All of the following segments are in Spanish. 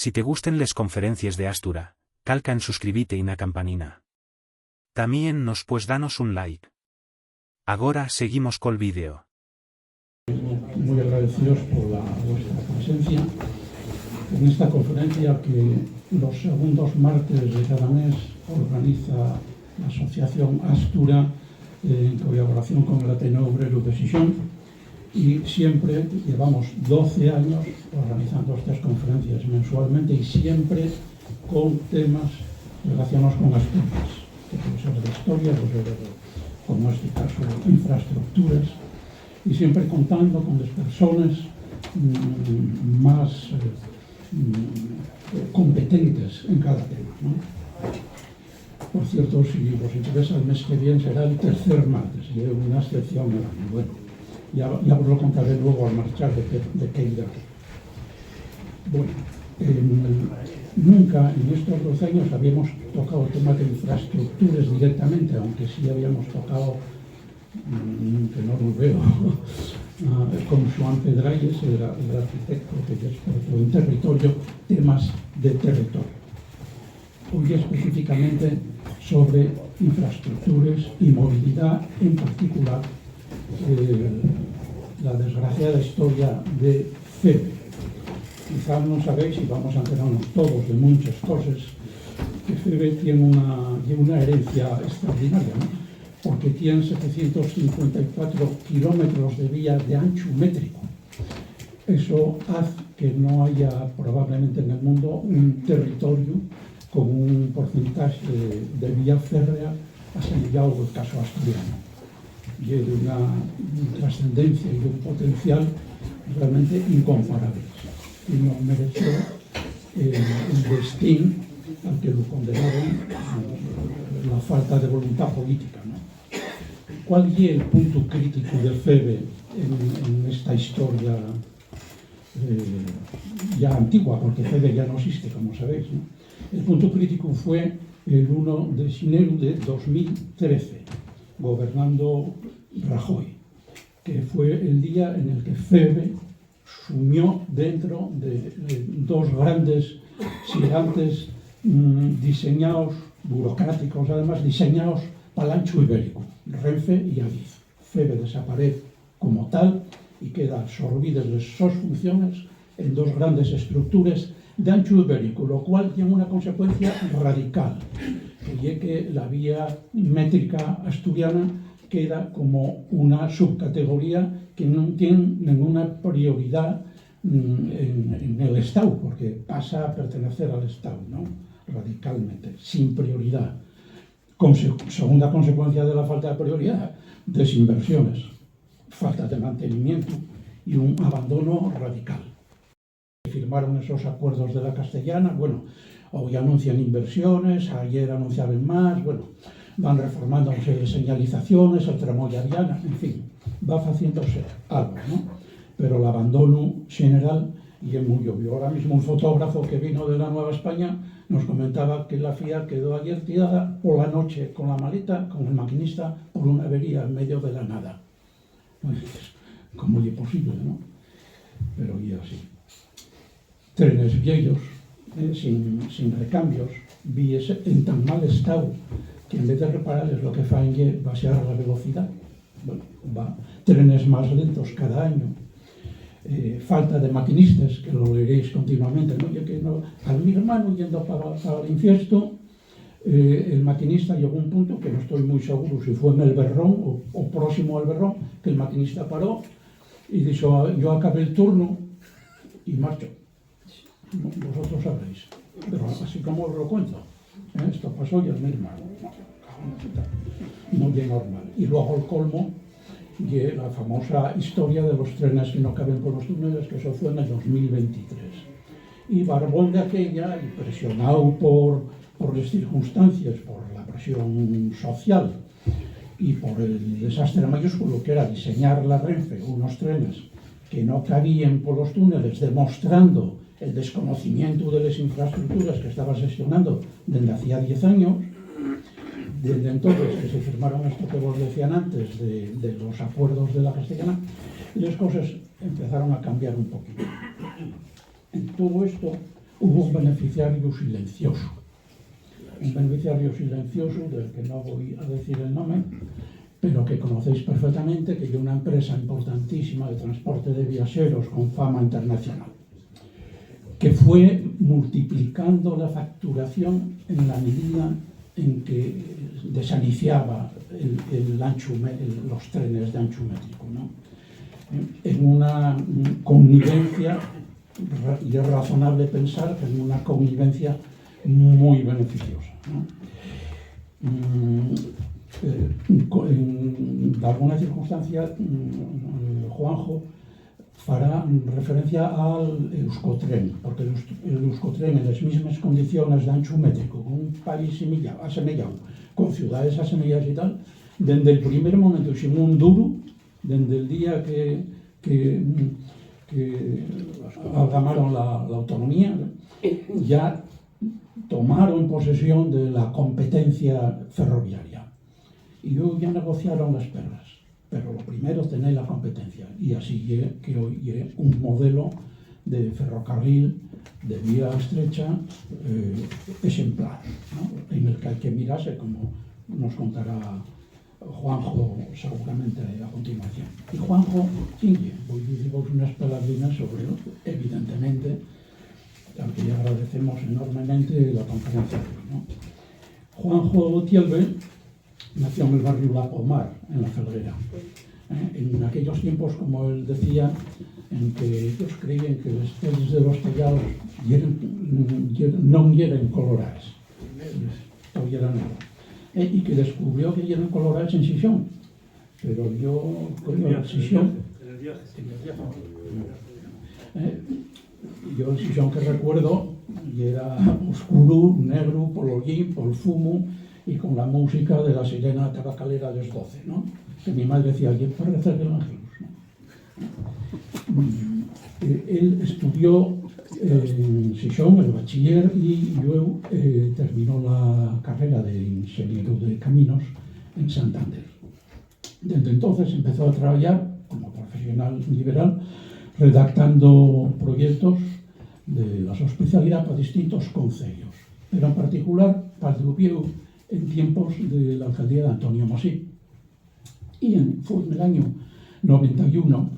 Si te gusten les conferencias de Astura, calca en suscribite y na campanina. También nos pues danos un like. Agora seguimos col vídeo. Muy agradecidos por vuestra presencia en esta conferencia que los segundos martes de cada mes organiza la Asociación Astura en colaboración con el Ateneo Obrero de Xixón, y siempre llevamos 12 años organizando estas conferencias mensualmente y siempre con temas relacionados con Asturias, que puede ser de historia, puede ser, como en este caso, infraestructuras, y siempre contando con las personas más competentes en cada tema, ¿no? Por cierto, si os interesa, el mes que viene será el tercer martes, y es una excepción del año. Bueno, ya os lo contaré luego al marchar de qué irá. Bueno, nunca en estos 12 años habíamos tocado el tema de infraestructuras directamente, aunque sí habíamos tocado, que no lo veo, con Joan Pedralles, el arquitecto que es experto en territorio, temas de territorio. Hoy específicamente sobre infraestructuras y movilidad, en particular la desgraciada historia de FEBE. Quizás no sabéis, y vamos a enterarnos todos de muchas cosas, que FEBE tiene una herencia extraordinaria, ¿no? Porque tiene 754 kilómetros de vía de ancho métrico. Eso hace que no haya probablemente en el mundo un territorio con un porcentaje de vía férrea asemejado al caso asturiano. Y de una trascendencia y de un potencial realmente incomparables. Y no mereció el destino al que lo condenaron, la falta de voluntad política, ¿no? ¿Cuál es el punto crítico de FEBE en esta historia ya antigua? Porque FEBE ya no existe, como sabéis, ¿no? El punto crítico fue el 1 de enero de 2013, gobernando Rajoy, que fue el día en el que FEBE sumió dentro de dos grandes gigantes diseñados, burocráticos además, diseñados para el ancho ibérico, Renfe y Adif. FEBE desaparece como tal y queda absorbidas sus funciones en dos grandes estructuras de ancho ibérico, lo cual tiene una consecuencia radical, que es que la vía métrica asturiana queda como una subcategoría que no tiene ninguna prioridad en el Estado, porque pasa a pertenecer al Estado, ¿no? Radicalmente, sin prioridad. Segunda consecuencia de la falta de prioridad, desinversiones, falta de mantenimiento y un abandono radical. Firmaron esos acuerdos de la Castellana, bueno, hoy anuncian inversiones, ayer anunciaban más, bueno, van reformando señalizaciones, el tramoya viana, en fin, va haciéndose algo, ¿no? Pero el abandono general y es muy obvio. Ahora mismo un fotógrafo que vino de la Nueva España nos comentaba que la FIA quedó ayer tirada por la noche con la maleta, con el maquinista, por una avería en medio de la nada. ¿Cómo es posible, no? Pero y así. Trenes viejos, sin recambios, vías en tan mal estado que en vez de repararles lo que fan es bajar la velocidad. Bueno, trenes más lentos cada año. Falta de maquinistas, que lo leeréis continuamente, ¿no? Ya que no, al mi hermano yendo para el infiesto, el maquinista llegó a un punto que no estoy muy seguro si fue en el Berrón o próximo al Berrón, que el maquinista paró y dijo: yo acabé el turno y marcho. Vosotros sabréis, pero así como os lo cuento, esto pasó y al mi hermano. No es normal. Y luego el colmo, y la famosa historia de los trenes que no caben por los túneles, que eso fue en el 2023. Y Barbón de aquella, y presionado por las circunstancias, por la presión social y por el desastre mayúsculo que era diseñar la Renfe, unos trenes que no cabían por los túneles, demostrando el desconocimiento de las infraestructuras que estaba gestionando desde hacía 10 años, desde entonces que se firmaron esto que vos decían antes de los acuerdos de la Castellana, las cosas empezaron a cambiar un poquito. En todo esto hubo un beneficiario silencioso. Un beneficiario silencioso del que no voy a decir el nombre, pero que conocéis perfectamente, que es una empresa importantísima de transporte de viajeros con fama internacional, que fue multiplicando la facturación en la medida en que desaniciaba los trenes de ancho métrico, ¿no? En una connivencia, y es razonable pensar que en una connivencia muy beneficiosa, ¿no? En alguna circunstancia, Juanjo fará referencia al Euskotren, porque el Euskotren en las mismas condiciones de ancho métrico, con un país asemejado, con ciudades asemejadas y tal, desde el primer momento, sin un duro, desde el día que amalgamaron la autonomía, ya tomaron posesión de la competencia ferroviaria. Y luego ya negociaron las perras. Pero lo primero es tener la competencia. Y así que hoy es un modelo de ferrocarril de vía estrecha ejemplar, ¿no? En el que hay que mirarse, como nos contará Juanjo seguramente a continuación. Y Juanjo, voy a deciros unas palabrinas sobre él, evidentemente, al que le agradecemos enormemente la conferencia de hoy, ¿no? Juanjo Tielbe nació en el barrio La Pomar, en La Felguera. En aquellos tiempos, como él decía, en que ellos creían que los teles de los tellados no eran colorados, todavía eran negros, y que descubrió que eran colorados en Xixón. Pero yo, en Xixón, yo el Xixón que recuerdo era oscuro, negro, por el hollín, por el fumo, y con la música de la sirena tabacalera de los 12, ¿no? Que mi madre decía, ¿quién parece que el Ángelus? Él estudió en Xixón, el bachiller, y luego terminó la carrera de ingeniero de caminos en Santander. Desde entonces empezó a trabajar como profesional liberal, redactando proyectos de la su especialidad para distintos concellos, pero en particular para el Ubieu en tiempos de la alcaldía de Antonio Mosí. Y fue en el año 91,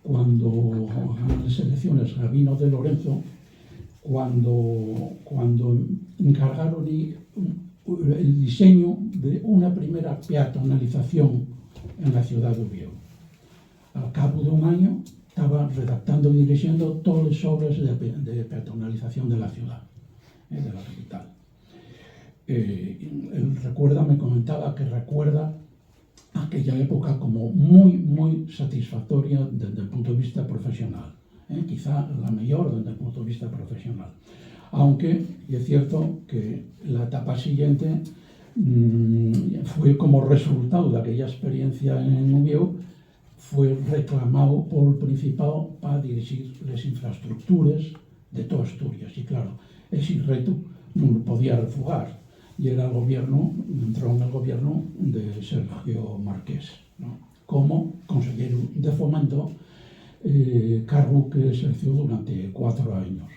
cuando en las elecciones Gabino de Lorenzo, cuando encargaron el diseño de una primera peatonalización en la ciudad de Ubieu. Al cabo de un año estaba redactando y dirigiendo todas las obras de peatonalización de la ciudad, de la capital. Él me comentaba que recuerda aquella época como muy, muy satisfactoria desde el punto de vista profesional, quizá la mejor desde el punto de vista profesional. Aunque es cierto que la etapa siguiente fue como resultado de aquella experiencia en Ubieu, fue reclamado por el Principado para dirigir las infraestructuras de toda Asturias. Y claro, ese reto no lo podía refugar. Y era el gobierno, entró en el gobierno de Sergio Marqués, ¿no? Como consejero de Fomento, cargo que ejerció durante 4 años.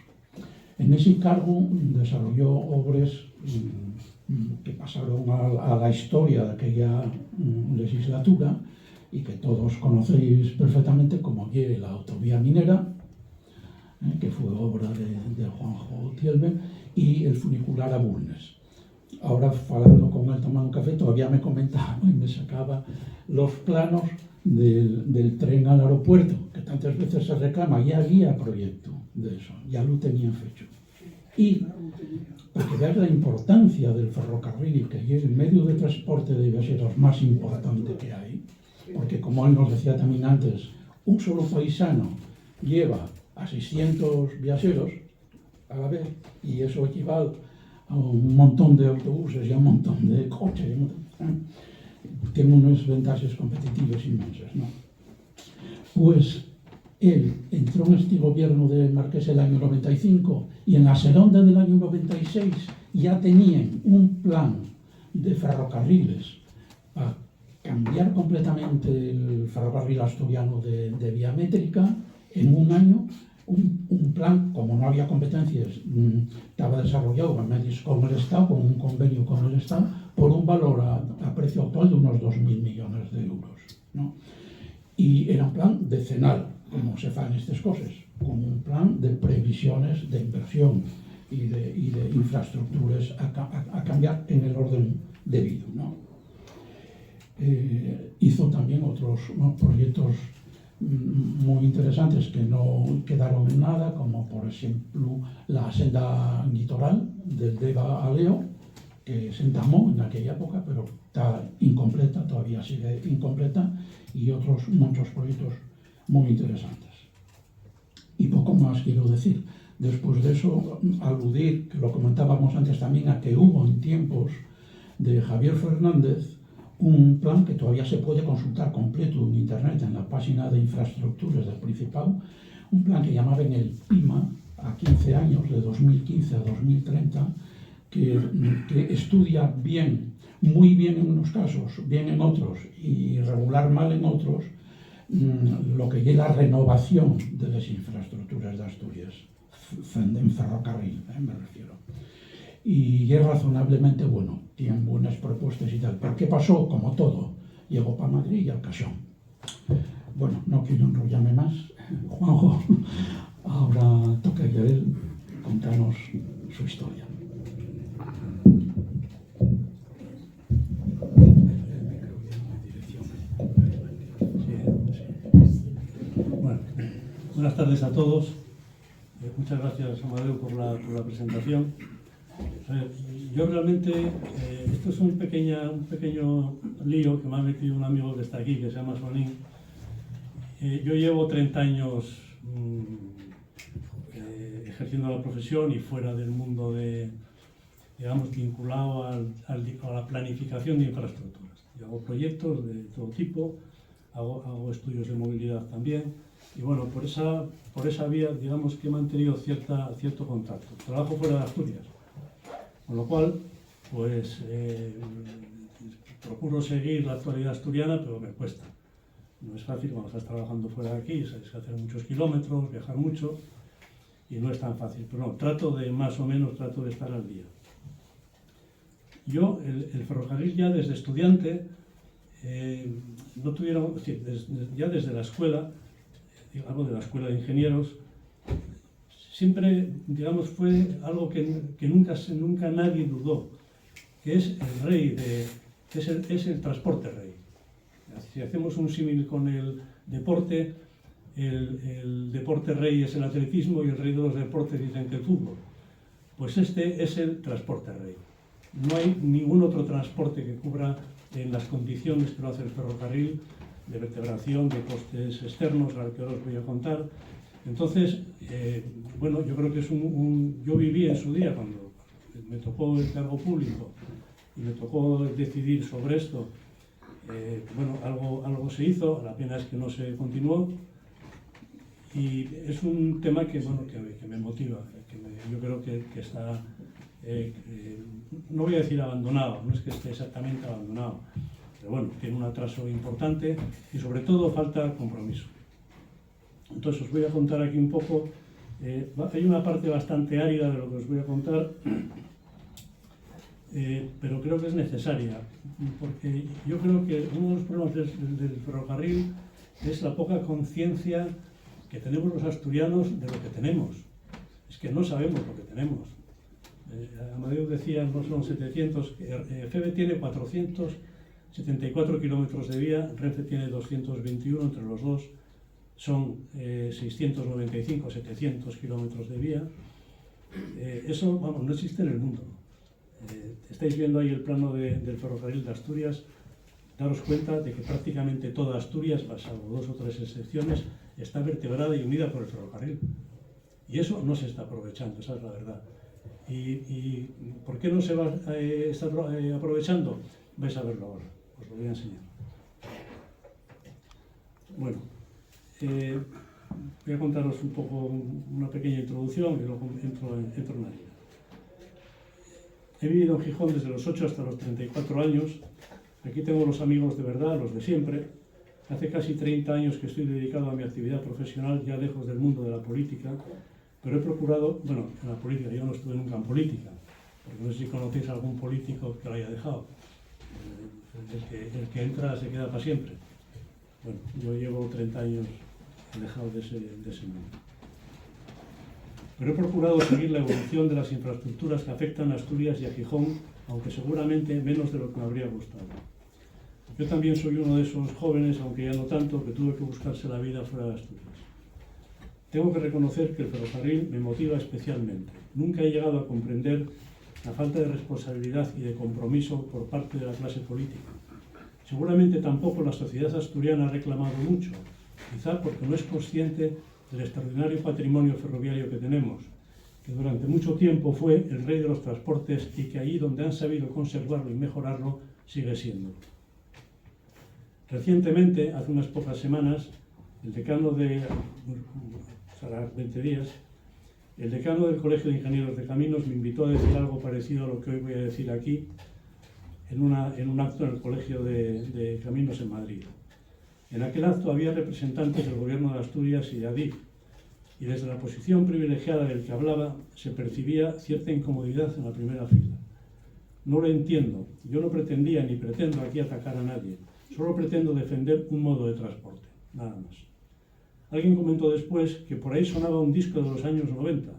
En ese cargo desarrolló obras que pasaron a la historia de aquella legislatura y que todos conocéis perfectamente, como la autovía minera, que fue obra de Juanjo Tielbe, y el funicular a Bulnes. Ahora, hablando con él, tomando un café, todavía me comentaba y me sacaba los planos del tren al aeropuerto, que tantas veces se reclama. Ya había proyecto de eso, ya lo tenían hecho. Y para que veas la importancia del ferrocarril, que es el medio de transporte de viajeros más importante que hay, porque como él nos decía también antes, un solo paisano lleva a 600 viajeros a la vez, y eso equivale a un montón de autobuses y a un montón de coches, tiene unas ventajas competitivas inmensas, ¿no? Pues él entró en este gobierno de Marqués el año 95 y en la segunda del año 96 ya tenían un plan de ferrocarriles para cambiar completamente el ferrocarril asturiano de vía métrica en un año, un plan, como no había competencias, estaba desarrollado con el Estado, con un convenio con el Estado, por un valor a precio actual de unos 2.000 millones de euros, ¿no? Y era un plan decenal, como se fan estas cosas, con un plan de previsiones de inversión y de infraestructuras a cambiar en el orden debido, ¿no? Hizo también otros proyectos muy interesantes que no quedaron en nada, como por ejemplo la senda litoral del Deva a Leo, que se entamó en aquella época, pero está incompleta, todavía sigue incompleta, y otros muchos proyectos muy interesantes. Y poco más quiero decir. Después de eso, aludir, que lo comentábamos antes también, a que hubo en tiempos de Javier Fernández un plan que todavía se puede consultar completo en internet, en la página de infraestructuras del Principado, un plan que llamaban el PIMA, a 15 años, de 2015 a 2030, que estudia bien, muy bien en unos casos, bien en otros y regular mal en otros, lo que es la renovación de las infraestructuras de Asturias, en ferrocarril, me refiero. Y es razonablemente bueno, tienen buenas propuestas y tal. Pero ¿qué pasó? Como todo, llegó para Madrid y al cachón. Bueno, no quiero enrollarme más. Juanjo, ahora toca a él contarnos su historia. Bueno, buenas tardes a todos. Muchas gracias, Amadeu, por la presentación. Yo realmente, esto es un pequeño lío que me ha metido un amigo que está aquí, que se llama Sonín. Yo llevo 30 años ejerciendo la profesión y fuera del mundo digamos, vinculado a la planificación de infraestructuras. Yo hago proyectos de todo tipo, hago estudios de movilidad también, y bueno, por esa vía, digamos que he mantenido cierto contacto. Trabajo fuera de Asturias, con lo cual, pues, procuro seguir la actualidad asturiana, pero me cuesta. No es fácil cuando estás trabajando fuera de aquí, sabes que hacer muchos kilómetros, viajar mucho, y no es tan fácil. Pero no, trato de estar al día. Yo, el ferrocarril ya desde estudiante, no tuvieron, ya desde la escuela, algo de la escuela de ingenieros, siempre, digamos, fue algo que nunca nadie dudó, que es el rey, es el transporte rey. Si hacemos un símil con el deporte, el deporte rey es el atletismo y el rey de los deportes dicen que el fútbol. Pues este es el transporte rey. No hay ningún otro transporte que cubra en las condiciones que lo hace el ferrocarril, de vertebración, de costes externos, al que ahora os voy a contar. Entonces, bueno, yo creo que es yo viví en su día, cuando me tocó el cargo público y me tocó decidir sobre esto, bueno, algo se hizo, la pena es que no se continuó, y es un tema que, bueno, que me motiva, yo creo que está, no voy a decir abandonado, no es que esté exactamente abandonado, pero bueno, tiene un atraso importante y sobre todo falta compromiso. Entonces os voy a contar aquí un poco, hay una parte bastante árida de lo que os voy a contar, pero creo que es necesaria, porque yo creo que uno de los problemas del ferrocarril es la poca conciencia que tenemos los asturianos de lo que tenemos. Es que no sabemos lo que tenemos. Amadeu decía, no son 700, FEVE tiene 474 kilómetros de vía, Renfe tiene 221, entre los dos son 695, 700 kilómetros de vía. Eso, vamos, no existe en el mundo. Estáis viendo ahí el plano del ferrocarril de Asturias. Daros cuenta de que prácticamente toda Asturias, salvo 2 o 3 excepciones, está vertebrada y unida por el ferrocarril. Y eso no se está aprovechando, esa es la verdad. ¿Y por qué no se va a estar aprovechando? Vais a verlo ahora, os lo voy a enseñar. Bueno, voy a contaros un poco una pequeña introducción y luego entro en la vida. He vivido en Gijón desde los 8 hasta los 34 años. Aquí tengo los amigos de verdad, los de siempre. Hace casi 30 años que estoy dedicado a mi actividad profesional, ya lejos del mundo de la política, pero he procurado, bueno, en la política, yo no estuve nunca en política, porque no sé si conocéis a algún político que lo haya dejado. El que entra se queda para siempre. Bueno, yo llevo 30 años alejado de ese mundo. Pero he procurado seguir la evolución de las infraestructuras que afectan a Asturias y a Gijón, aunque seguramente menos de lo que me habría gustado. Yo también soy uno de esos jóvenes, aunque ya no tanto, que tuve que buscarse la vida fuera de Asturias. Tengo que reconocer que el ferrocarril me motiva especialmente. Nunca he llegado a comprender la falta de responsabilidad y de compromiso por parte de la clase política. Seguramente tampoco la sociedad asturiana ha reclamado mucho, quizá porque no es consciente del extraordinario patrimonio ferroviario que tenemos, que durante mucho tiempo fue el rey de los transportes y que allí donde han sabido conservarlo y mejorarlo, sigue siendo. Recientemente, hace unas pocas semanas, el decano de 20 días, el decano del Colegio de Ingenieros de Caminos me invitó a decir algo parecido a lo que hoy voy a decir aquí, en un acto en el Colegio de Caminos en Madrid. En aquel acto había representantes del Gobierno de Asturias y de Adif, y desde la posición privilegiada del que hablaba se percibía cierta incomodidad en la primera fila. No lo entiendo, yo no pretendía ni pretendo aquí atacar a nadie, solo pretendo defender un modo de transporte, nada más. Alguien comentó después que por ahí sonaba un disco de los años 90,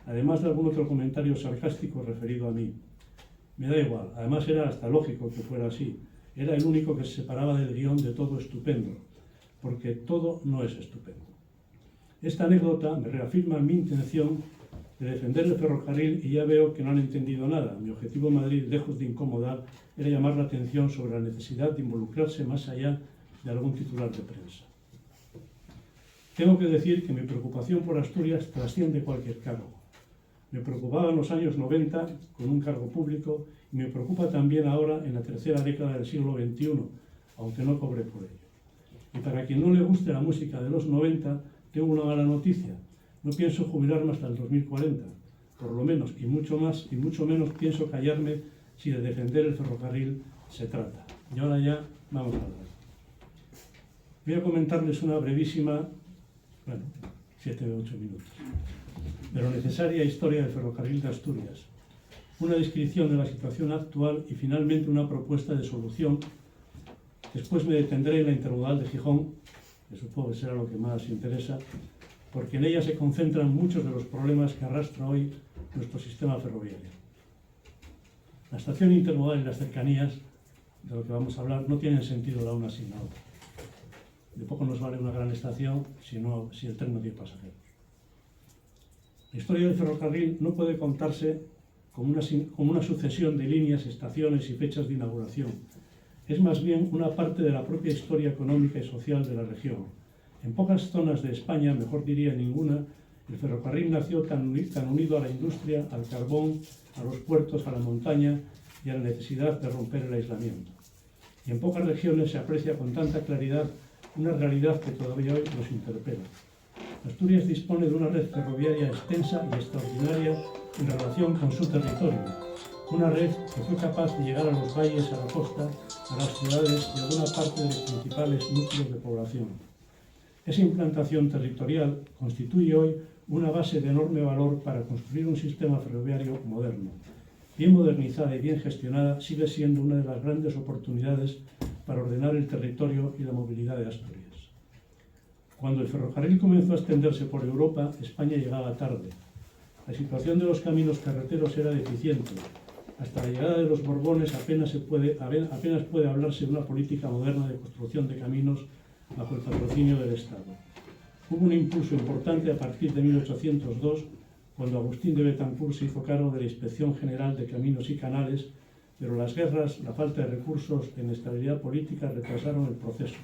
además de algún otro comentario sarcástico referido a mí. Me da igual, además era hasta lógico que fuera así. Era el único que se separaba del guión de Todo Estupendo, porque todo no es estupendo. Esta anécdota me reafirma mi intención de defender el ferrocarril y ya veo que no han entendido nada. Mi objetivo en Madrid, lejos de incomodar, era llamar la atención sobre la necesidad de involucrarse más allá de algún titular de prensa. Tengo que decir que mi preocupación por Asturias trasciende cualquier cargo. Me preocupaba en los años 90 con un cargo público y me preocupa también ahora en la tercera década del siglo XXI, aunque no cobre por ello. Y para quien no le guste la música de los 90, tengo una mala noticia. No pienso jubilarme hasta el 2040, por lo menos, y mucho menos pienso callarme si de defender el ferrocarril se trata. Y ahora ya vamos a hablar. Voy a comentarles una brevísima, 7 o 8 minutos, pero necesaria historia del ferrocarril de Asturias, una descripción de la situación actual y finalmente una propuesta de solución. Después me detendré en la intermodal de Gijón, que supongo que será lo que más interesa, porque en ella se concentran muchos de los problemas que arrastra hoy nuestro sistema ferroviario. La estación intermodal y las cercanías, de lo que vamos a hablar, no tienen sentido la una sin la otra. De poco nos vale una gran estación si el tren no tiene pasajeros. La historia del ferrocarril no puede contarse como una sucesión de líneas, estaciones y fechas de inauguración. Es más bien una parte de la propia historia económica y social de la región. En pocas zonas de España, mejor diría ninguna, el ferrocarril nació tan unido a la industria, al carbón, a los puertos, a la montaña y a la necesidad de romper el aislamiento. Y en pocas regiones se aprecia con tanta claridad una realidad que todavía hoy nos interpela. Asturias dispone de una red ferroviaria extensa y extraordinaria en relación con su territorio. Una red que fue capaz de llegar a los valles, a la costa, a las ciudades y a buena parte de los principales núcleos de población. Esa implantación territorial constituye hoy una base de enorme valor para construir un sistema ferroviario moderno. Bien modernizada y bien gestionada, sigue siendo una de las grandes oportunidades para ordenar el territorio y la movilidad de Asturias. Cuando el ferrocarril comenzó a extenderse por Europa, España llegaba tarde. La situación de los caminos carreteros era deficiente. Hasta la llegada de los Borbones apenas puede hablarse de una política moderna de construcción de caminos bajo el patrocinio del Estado. Hubo un impulso importante a partir de 1802, cuando Agustín de Betancourt se hizo cargo de la Inspección General de Caminos y Canales, pero las guerras, la falta de recursos, la inestabilidad política retrasaron el proceso.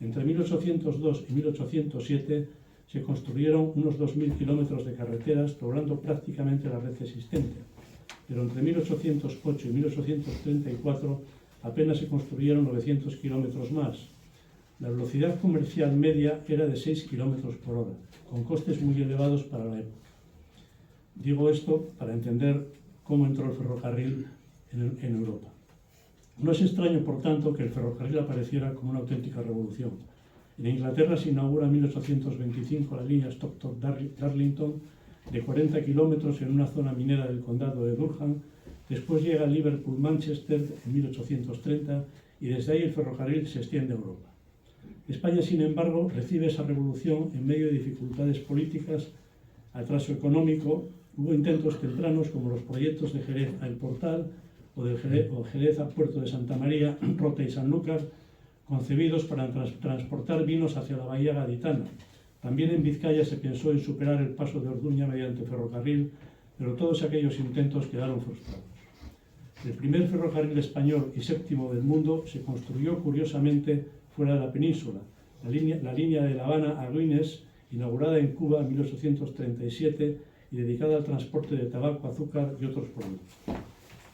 Entre 1802 y 1807 se construyeron unos 2.000 kilómetros de carreteras, doblando prácticamente la red existente. Pero entre 1808 y 1834 apenas se construyeron 900 kilómetros más. La velocidad comercial media era de 6 kilómetros por hora, con costes muy elevados para la época. Digo esto para entender cómo entró el ferrocarril en Europa. No es extraño, por tanto, que el ferrocarril apareciera como una auténtica revolución. En Inglaterra se inaugura en 1825 la línea Stockton-Darlington de 40 kilómetros en una zona minera del condado de Durham. Después llega Liverpool-Manchester en 1830 y desde ahí el ferrocarril se extiende a Europa. España, sin embargo, recibe esa revolución en medio de dificultades políticas, atraso económico. Hubo intentos tempranos como los proyectos de Jerez a El Portal o de Jerez a Puerto de Santa María, Rota y Sanlúcar, concebidos para transportar vinos hacia la bahía gaditana. También en Vizcaya se pensó en superar el paso de Orduña mediante ferrocarril, pero todos aquellos intentos quedaron frustrados. El primer ferrocarril español y séptimo del mundo se construyó curiosamente fuera de la península, la línea de La Habana a Güines, inaugurada en Cuba en 1837 y dedicada al transporte de tabaco, azúcar y otros productos.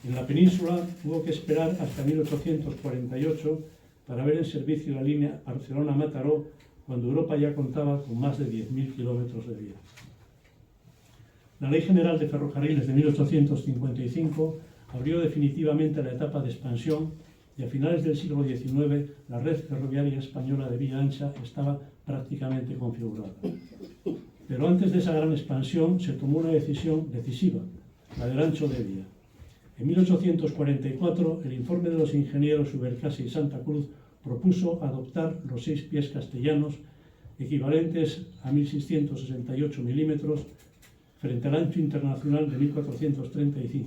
En la península hubo que esperar hasta 1848 para ver en servicio la línea Barcelona-Mataró, cuando Europa ya contaba con más de 10.000 kilómetros de vía. La Ley General de Ferrocarriles de 1855 abrió definitivamente la etapa de expansión y a finales del siglo XIX la red ferroviaria española de vía ancha estaba prácticamente configurada. Pero antes de esa gran expansión se tomó una decisión decisiva, la del ancho de vía. En 1844, el informe de los ingenieros Subercase y Santa Cruz propuso adoptar los 6 pies castellanos, equivalentes a 1.668 milímetros, frente al ancho internacional de 1.435.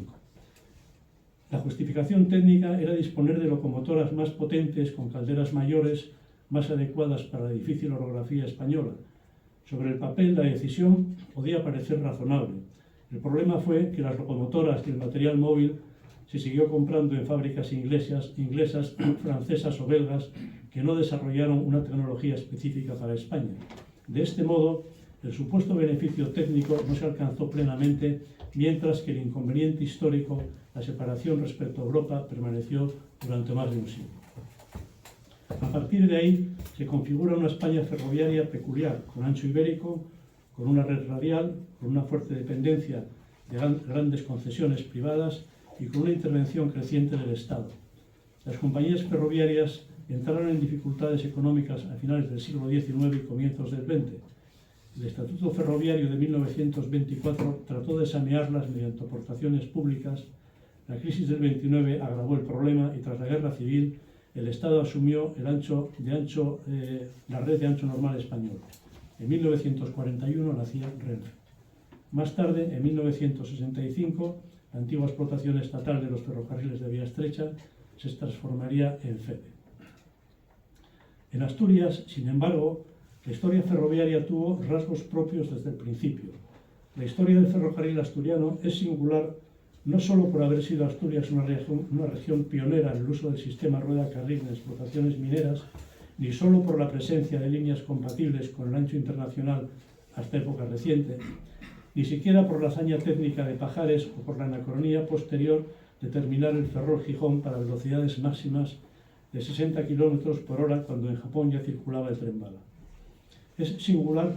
La justificación técnica era disponer de locomotoras más potentes con calderas mayores, más adecuadas para la difícil orografía española. Sobre el papel, la decisión podía parecer razonable. El problema fue que las locomotoras y el material móvil se siguió comprando en fábricas inglesas, francesas o belgas que no desarrollaron una tecnología específica para España. De este modo, el supuesto beneficio técnico no se alcanzó plenamente, mientras que el inconveniente histórico, la separación respecto a Europa, permaneció durante más de un siglo. A partir de ahí se configura una España ferroviaria peculiar, con ancho ibérico, con una red radial, con una fuerte dependencia de grandes concesiones privadas y con una intervención creciente del Estado. Las compañías ferroviarias entraron en dificultades económicas a finales del siglo XIX y comienzos del XX. El Estatuto Ferroviario de 1924 trató de sanearlas mediante aportaciones públicas. La crisis del 29 agravó el problema y tras la Guerra Civil el Estado asumió la red de ancho normal español. En 1941 nacía Renfe. Más tarde, en 1965, la antigua explotación estatal de los ferrocarriles de vía estrecha se transformaría en FEDE. En Asturias, sin embargo, la historia ferroviaria tuvo rasgos propios desde el principio. La historia del ferrocarril asturiano es singular no solo por haber sido Asturias una región pionera en el uso del sistema rueda-carril en explotaciones mineras, ni solo por la presencia de líneas compatibles con el ancho internacional hasta época reciente, ni siquiera por la hazaña técnica de Pajares o por la anacronía posterior de terminar el Ferrol Gijón para velocidades máximas de 60 km por hora cuando en Japón ya circulaba el tren bala. Es singular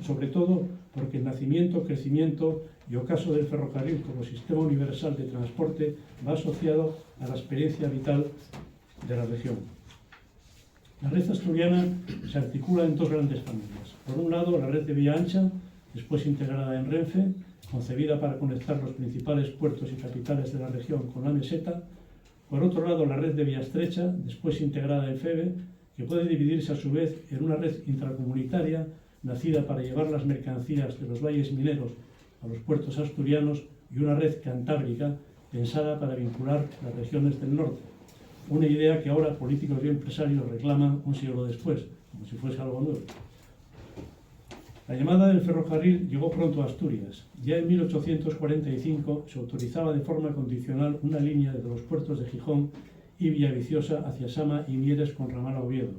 sobre todo porque el nacimiento, crecimiento y ocaso del ferrocarril como sistema universal de transporte va asociado a la experiencia vital de la región. La red asturiana se articula en 2 grandes familias. Por un lado, la red de vía ancha, después integrada en Renfe, concebida para conectar los principales puertos y capitales de la región con la meseta. Por otro lado, la red de vía estrecha, después integrada en FEBE, que puede dividirse a su vez en una red intracomunitaria nacida para llevar las mercancías de los valles mineros a los puertos asturianos y una red cantábrica pensada para vincular las regiones del norte. Una idea que ahora políticos y empresarios reclaman un siglo después, como si fuese algo nuevo. La llamada del ferrocarril llegó pronto a Asturias. Ya en 1845 se autorizaba de forma condicional una línea desde los puertos de Gijón y Villaviciosa hacia Sama y Mieres con ramal a Oviedo.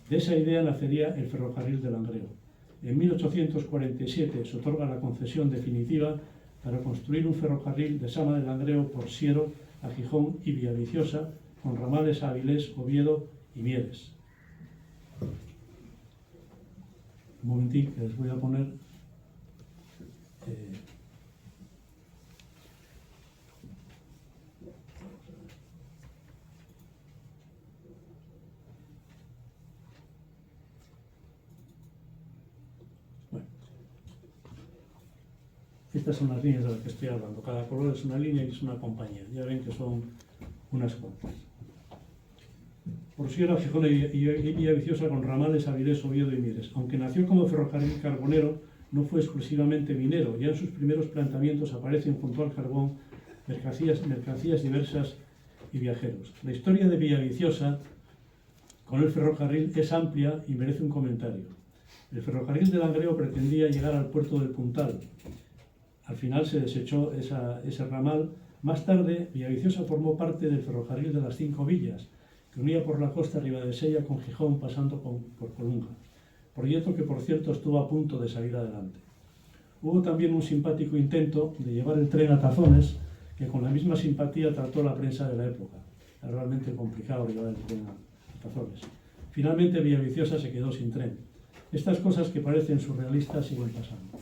De esa idea nacería el ferrocarril de Langreo. En 1847 se otorga la concesión definitiva para construir un ferrocarril de Sama de Langreo por Siero a Gijón y Villaviciosa con ramales a Avilés, Oviedo y Mieres. Un momentín que les voy a poner Estas son las líneas de las que estoy hablando. Cada color es una línea y es una compañía. Ya ven que son unas cuantas. Prosiguió Gijón y Villaviciosa con ramales a Avilés, Oviedo y Mieres. Aunque nació como ferrocarril carbonero, no fue exclusivamente minero. Ya en sus primeros planteamientos aparecen junto al carbón mercancías diversas y viajeros. La historia de Villaviciosa con el ferrocarril es amplia y merece un comentario. El ferrocarril de Langreo pretendía llegar al puerto del Puntal. Al final se desechó ese ramal. Más tarde, Villaviciosa formó parte del ferrocarril de las Cinco Villas, que unía por la costa Ribadesella con Gijón, pasando por Colunga. Proyecto que, por cierto, estuvo a punto de salir adelante. Hubo también un simpático intento de llevar el tren a Tazones, que con la misma simpatía trató la prensa de la época. Era realmente complicado llevar el tren a Tazones. Finalmente, Villaviciosa se quedó sin tren. Estas cosas que parecen surrealistas siguen pasando.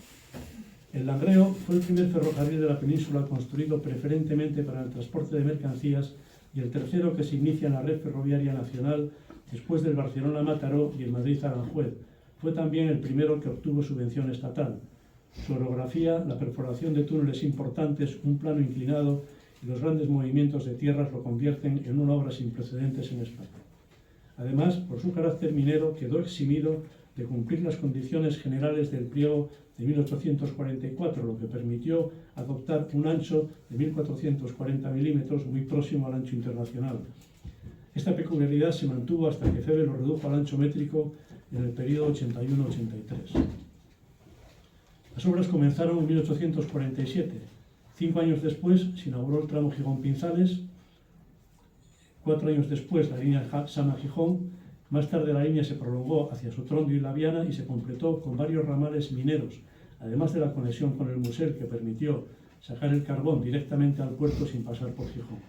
El Langreo fue el primer ferrocarril de la península construido preferentemente para el transporte de mercancías y el tercero que se inicia en la red ferroviaria nacional después del Barcelona-Mataró y el Madrid-Aranjuez. Fue también el primero que obtuvo subvención estatal. Su orografía, la perforación de túneles importantes, un plano inclinado y los grandes movimientos de tierras lo convierten en una obra sin precedentes en España. Además, por su carácter minero, quedó eximido de cumplir las condiciones generales del pliego de 1844, lo que permitió adoptar un ancho de 1440 milímetros muy próximo al ancho internacional. Esta peculiaridad se mantuvo hasta que FEBE lo redujo al ancho métrico en el periodo 81-83. Las obras comenzaron en 1847. 5 años después se inauguró el tramo Gijón-Pinzales. 4 años después la línea Sama-Gijón. Más tarde la línea se prolongó hacia Sotrondo y Laviana y se completó con varios ramales mineros, además de la conexión con el Musel que permitió sacar el carbón directamente al puerto sin pasar por Gijón.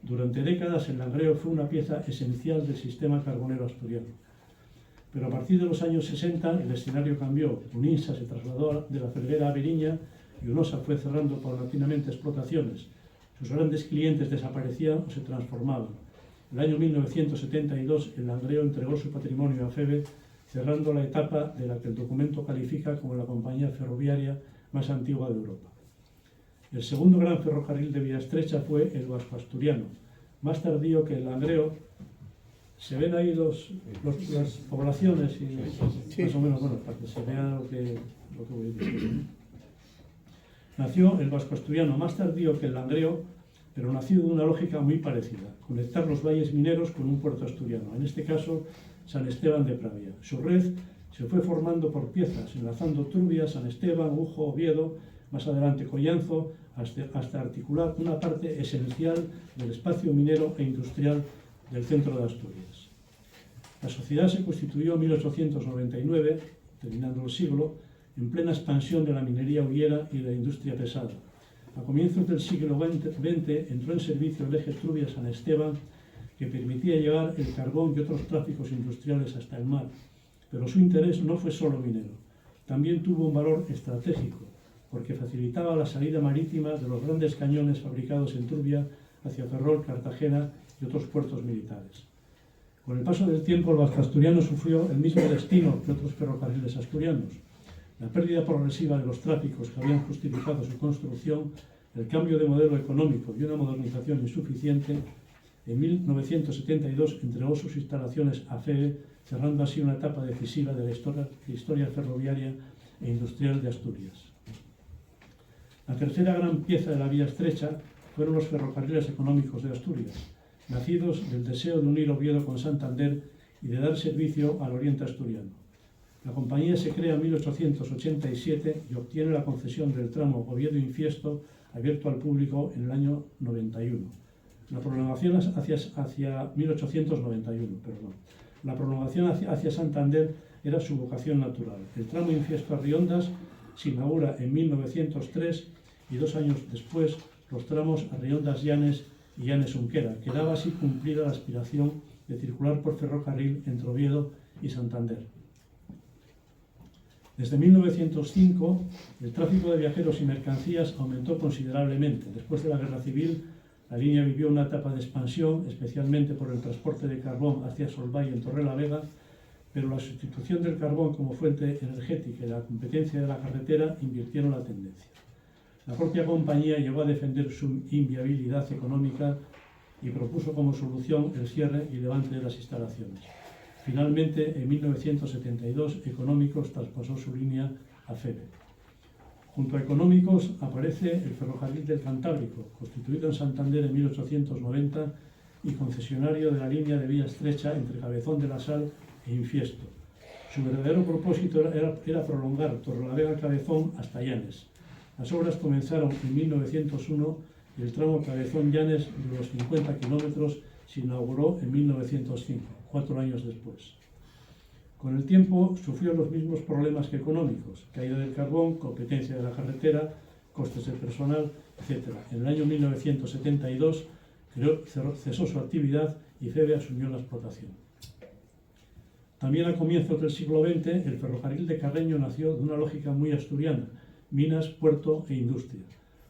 Durante décadas el Langreo fue una pieza esencial del sistema carbonero asturiano. Pero a partir de los años 60 el escenario cambió. Uninsa se trasladó de la Felguera a Beriña y Unosa fue cerrando paulatinamente explotaciones. Sus grandes clientes desaparecían o se transformaban. En el año 1972 el Langreo entregó su patrimonio a FEBE, cerrando la etapa de la que el documento califica como la compañía ferroviaria más antigua de Europa. El segundo gran ferrocarril de vía estrecha fue el vasco-asturiano, más tardío que el Langreo. Se ven ahí las poblaciones y sí. Más o menos, bueno, para que se vea lo que voy a decir. Nació el vasco-asturiano, más tardío que el Langreo, pero nacido de una lógica muy parecida: conectar los valles mineros con un puerto asturiano, en este caso San Esteban de Pravia. Su red se fue formando por piezas, enlazando Trubia, San Esteban, Ujo, Oviedo, más adelante Collanzo, hasta articular una parte esencial del espacio minero e industrial del centro de Asturias. La sociedad se constituyó en 1899, terminando el siglo, en plena expansión de la minería hullera y la industria pesada. A comienzos del siglo XX entró en servicio el eje Trubia-San Esteban, que permitía llevar el carbón y otros tráficos industriales hasta el mar. Pero su interés no fue solo minero, también tuvo un valor estratégico, porque facilitaba la salida marítima de los grandes cañones fabricados en Trubia hacia Ferrol, Cartagena y otros puertos militares. Con el paso del tiempo, el vasco-asturiano sufrió el mismo destino que otros ferrocarriles asturianos. La pérdida progresiva de los tráficos que habían justificado su construcción, el cambio de modelo económico y una modernización insuficiente. En 1972 entregó sus instalaciones a FEBE, cerrando así una etapa decisiva de la historia ferroviaria e industrial de Asturias. La tercera gran pieza de la vía estrecha fueron los ferrocarriles económicos de Asturias, nacidos del deseo de unir Oviedo con Santander y de dar servicio al oriente asturiano. La compañía se crea en 1887 y obtiene la concesión del tramo Oviedo-Infiesto, abierto al público en el año 91. La prolongación hacia 1891, perdón. La prolongación hacia Santander era su vocación natural. El tramo Infiesto a Riondas se inaugura en 1903 y 2 años después los tramos a Riondas-Llanes y Llanes-Unquera. Quedaba así cumplida la aspiración de circular por ferrocarril entre Oviedo y Santander. Desde 1905, el tráfico de viajeros y mercancías aumentó considerablemente. Después de la Guerra Civil, la línea vivió una etapa de expansión, especialmente por el transporte de carbón hacia Solvay en Torrelavega, pero la sustitución del carbón como fuente energética y la competencia de la carretera invirtieron la tendencia. La propia compañía llegó a defender su inviabilidad económica y propuso como solución el cierre y levante de las instalaciones. Finalmente, en 1972, Económicos traspasó su línea a FEBE. Junto a Económicos aparece el Ferrocarril del Cantábrico, constituido en Santander en 1890 y concesionario de la línea de vía estrecha entre Cabezón de la Sal e Infiesto. Su verdadero propósito era prolongar Torrelavega-Cabezón hasta Llanes. Las obras comenzaron en 1901 y el tramo Cabezón-Llanes de los 50 kilómetros se inauguró en 1905, 4 años después. Con el tiempo sufrió los mismos problemas que Económicos: caída del carbón, competencia de la carretera, costes de personal, etc. En el año 1972 cesó su actividad y FEBE asumió la explotación. También a comienzos del siglo XX, el ferrocarril de Carreño nació de una lógica muy asturiana: minas, puerto e industria.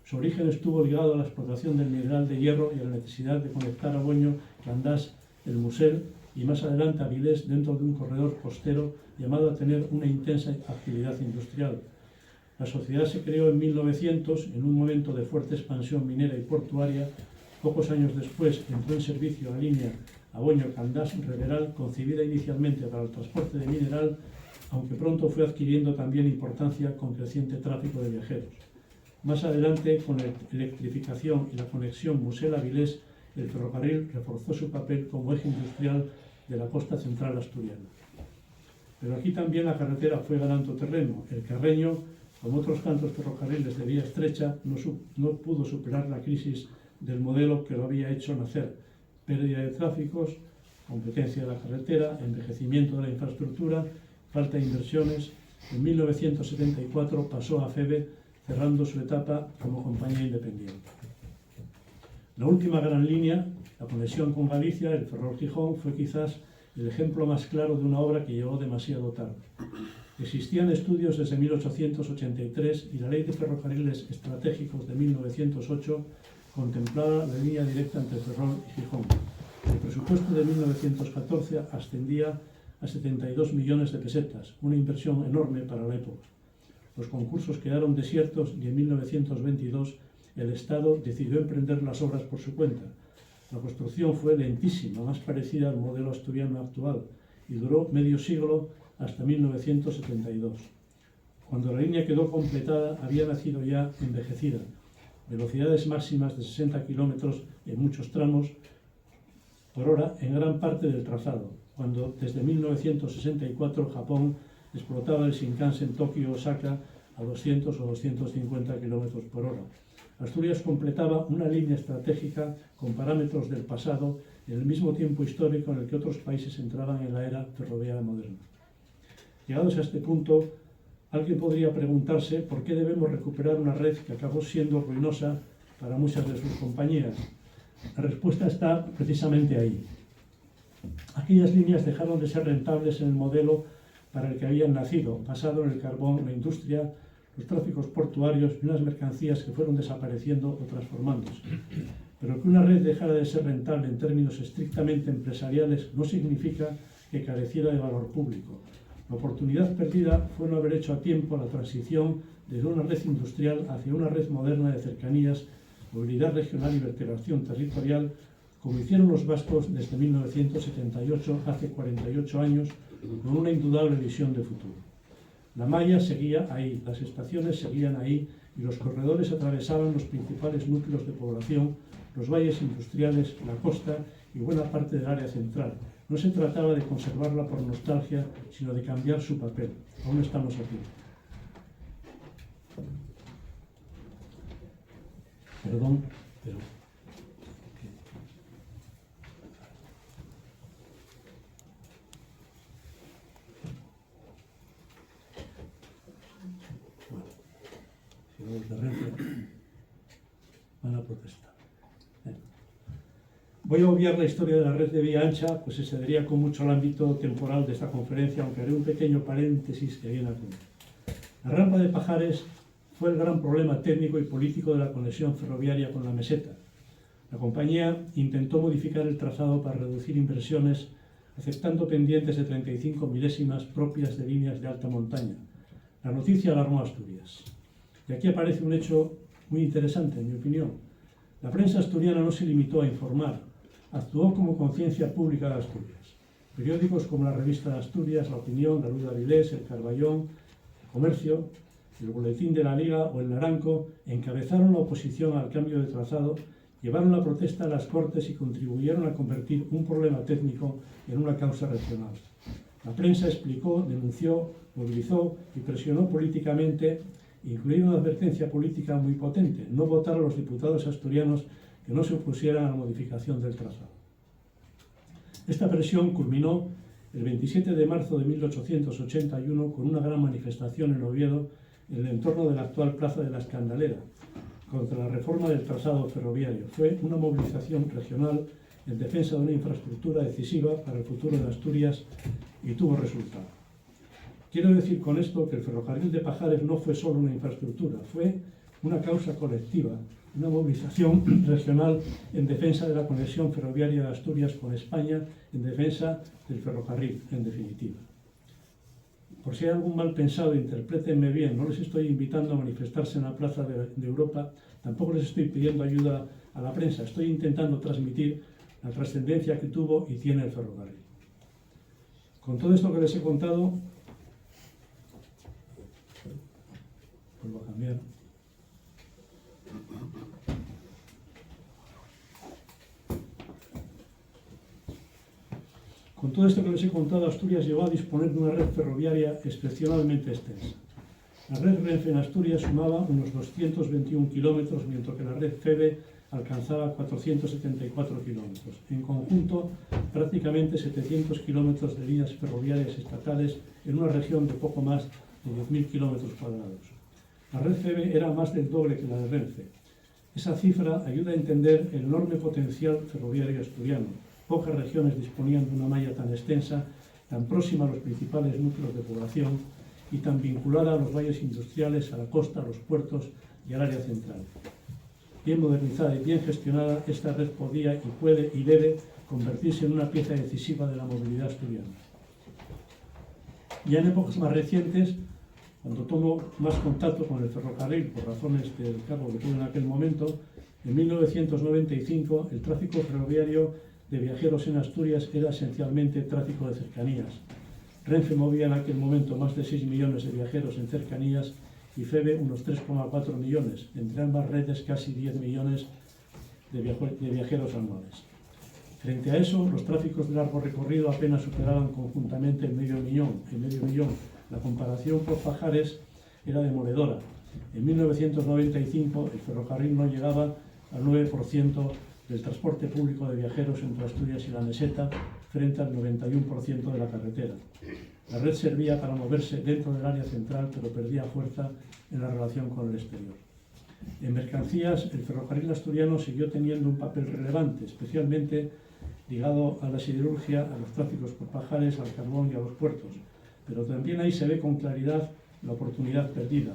Su origen estuvo ligado a la explotación del mineral de hierro y a la necesidad de conectar a Boño, Candás, el Musel y más adelante a Vilés dentro de un corredor costero llamado a tener una intensa actividad industrial. La sociedad se creó en 1900 en un momento de fuerte expansión minera y portuaria. Pocos años después entró en servicio la línea Aboño-Candás-Reveral, concebida inicialmente para el transporte de mineral, aunque pronto fue adquiriendo también importancia con creciente tráfico de viajeros. Más adelante, con la electrificación y la conexión Musel-Avilés, el ferrocarril reforzó su papel como eje industrial de la costa central asturiana. Pero aquí también la carretera fue ganando terreno. El Carreño, como otros tantos ferrocarriles de vía estrecha, no pudo superar la crisis del modelo que lo había hecho nacer: pérdida de tráficos, competencia de la carretera, envejecimiento de la infraestructura, falta de inversiones. En 1974 pasó a FEBE, cerrando su etapa como compañía independiente. La última gran línea, la conexión con Galicia, el Ferrol-Gijón, fue quizás el ejemplo más claro de una obra que llegó demasiado tarde. Existían estudios desde 1883 y la Ley de Ferrocarriles Estratégicos de 1908 contemplaba la línea directa entre Ferrol y Gijón. El presupuesto de 1914 ascendía a 72 millones de pesetas, una inversión enorme para la época. Los concursos quedaron desiertos y en 1922 el Estado decidió emprender las obras por su cuenta. La construcción fue lentísima, más parecida al modelo asturiano actual, y duró medio siglo hasta 1972. Cuando la línea quedó completada, había nacido ya envejecida. Velocidades máximas de 60 kilómetros en muchos tramos por hora en gran parte del trazado, cuando desde 1964 Japón explotaba el Shinkansen Tokio-Osaka a 200 o 250 kilómetros por hora. Asturias completaba una línea estratégica con parámetros del pasado en el mismo tiempo histórico en el que otros países entraban en la era ferroviaria moderna. Llegados a este punto, alguien podría preguntarse por qué debemos recuperar una red que acabó siendo ruinosa para muchas de sus compañías. La respuesta está precisamente ahí. Aquellas líneas dejaron de ser rentables en el modelo para el que habían nacido, basado en el carbón, la industria, los tráficos portuarios y unas mercancías que fueron desapareciendo o transformándose. Pero que una red dejara de ser rentable en términos estrictamente empresariales no significa que careciera de valor público. La oportunidad perdida fue no haber hecho a tiempo la transición desde una red industrial hacia una red moderna de cercanías, movilidad regional y vertebración territorial, como hicieron los vascos desde 1978, hace 48 años, con una indudable visión de futuro. La malla seguía ahí, las estaciones seguían ahí y los corredores atravesaban los principales núcleos de población, los valles industriales, la costa y buena parte del área central. No se trataba de conservarla por nostalgia, sino de cambiar su papel. Aún estamos aquí. Perdón, pero... Bueno, si los de Renfe van a protestar. Voy a obviar la historia de la red de vía ancha, pues se cedería con mucho al ámbito temporal de esta conferencia, aunque haré un pequeño paréntesis que viene a cuento. La rampa de Pajares fue el gran problema técnico y político de la conexión ferroviaria con la meseta. La compañía intentó modificar el trazado para reducir inversiones, aceptando pendientes de 35 milésimas propias de líneas de alta montaña. La noticia alarmó a Asturias. Y aquí aparece un hecho muy interesante, en mi opinión. La prensa asturiana no se limitó a informar, actuó como conciencia pública de Asturias. Periódicos como la Revista de Asturias, La Opinión, La Luz de Avilés, El Carballón, El Comercio, El Boletín de la Liga o El Naranco encabezaron la oposición al cambio de trazado, llevaron la protesta a las Cortes y contribuyeron a convertir un problema técnico en una causa regional. La prensa explicó, denunció, movilizó y presionó políticamente, incluida una advertencia política muy potente: no votar a los diputados asturianos que no se opusieran a la modificación del trazado. Esta presión culminó el 27 de marzo de 1881 con una gran manifestación en Oviedo, en el entorno de la actual Plaza de la Escandalera, contra la reforma del trazado ferroviario. Fue una movilización regional en defensa de una infraestructura decisiva para el futuro de Asturias y tuvo resultado. Quiero decir con esto que el ferrocarril de Pajares no fue solo una infraestructura, fue una causa colectiva, una movilización regional en defensa de la conexión ferroviaria de Asturias con España, en defensa del ferrocarril, en definitiva. Por si hay algún mal pensado, interprétenme bien, no les estoy invitando a manifestarse en la Plaza de Europa, tampoco les estoy pidiendo ayuda a la prensa, estoy intentando transmitir la trascendencia que tuvo y tiene el ferrocarril. Con todo esto que les he contado, vuelvo a cambiar. Con todo esto que les he contado, Asturias llegó a disponer de una red ferroviaria excepcionalmente extensa. La red Renfe en Asturias sumaba unos 221 kilómetros, mientras que la red FEVE alcanzaba 474 kilómetros. En conjunto, prácticamente 700 kilómetros de líneas ferroviarias estatales en una región de poco más de 10.000 kilómetros cuadrados. La red FEVE era más del doble que la de Renfe. Esa cifra ayuda a entender el enorme potencial ferroviario asturiano. Pocas regiones disponían de una malla tan extensa, tan próxima a los principales núcleos de población y tan vinculada a los valles industriales, a la costa, a los puertos y al área central. Bien modernizada y bien gestionada, esta red podía y puede y debe convertirse en una pieza decisiva de la movilidad asturiana. Ya en épocas más recientes, cuando tomo más contacto con el ferrocarril por razones del cargo que tuve en aquel momento, en 1995 el tráfico ferroviario de viajeros en Asturias era esencialmente tráfico de cercanías. Renfe movía en aquel momento más de 6 millones de viajeros en cercanías y FEVE unos 3,4 millones, entre ambas redes casi 10 millones de viajeros anuales. Frente a eso, los tráficos de largo recorrido apenas superaban conjuntamente el medio millón. La comparación por Pajares era demoledora. En 1995 el ferrocarril no llegaba al 9% del transporte público de viajeros entre Asturias y la Meseta, frente al 91% de la carretera. La red servía para moverse dentro del área central, pero perdía fuerza en la relación con el exterior. En mercancías, el ferrocarril asturiano siguió teniendo un papel relevante, especialmente ligado a la siderurgia, a los tráficos por Pajares, al carbón y a los puertos, pero también ahí se ve con claridad la oportunidad perdida.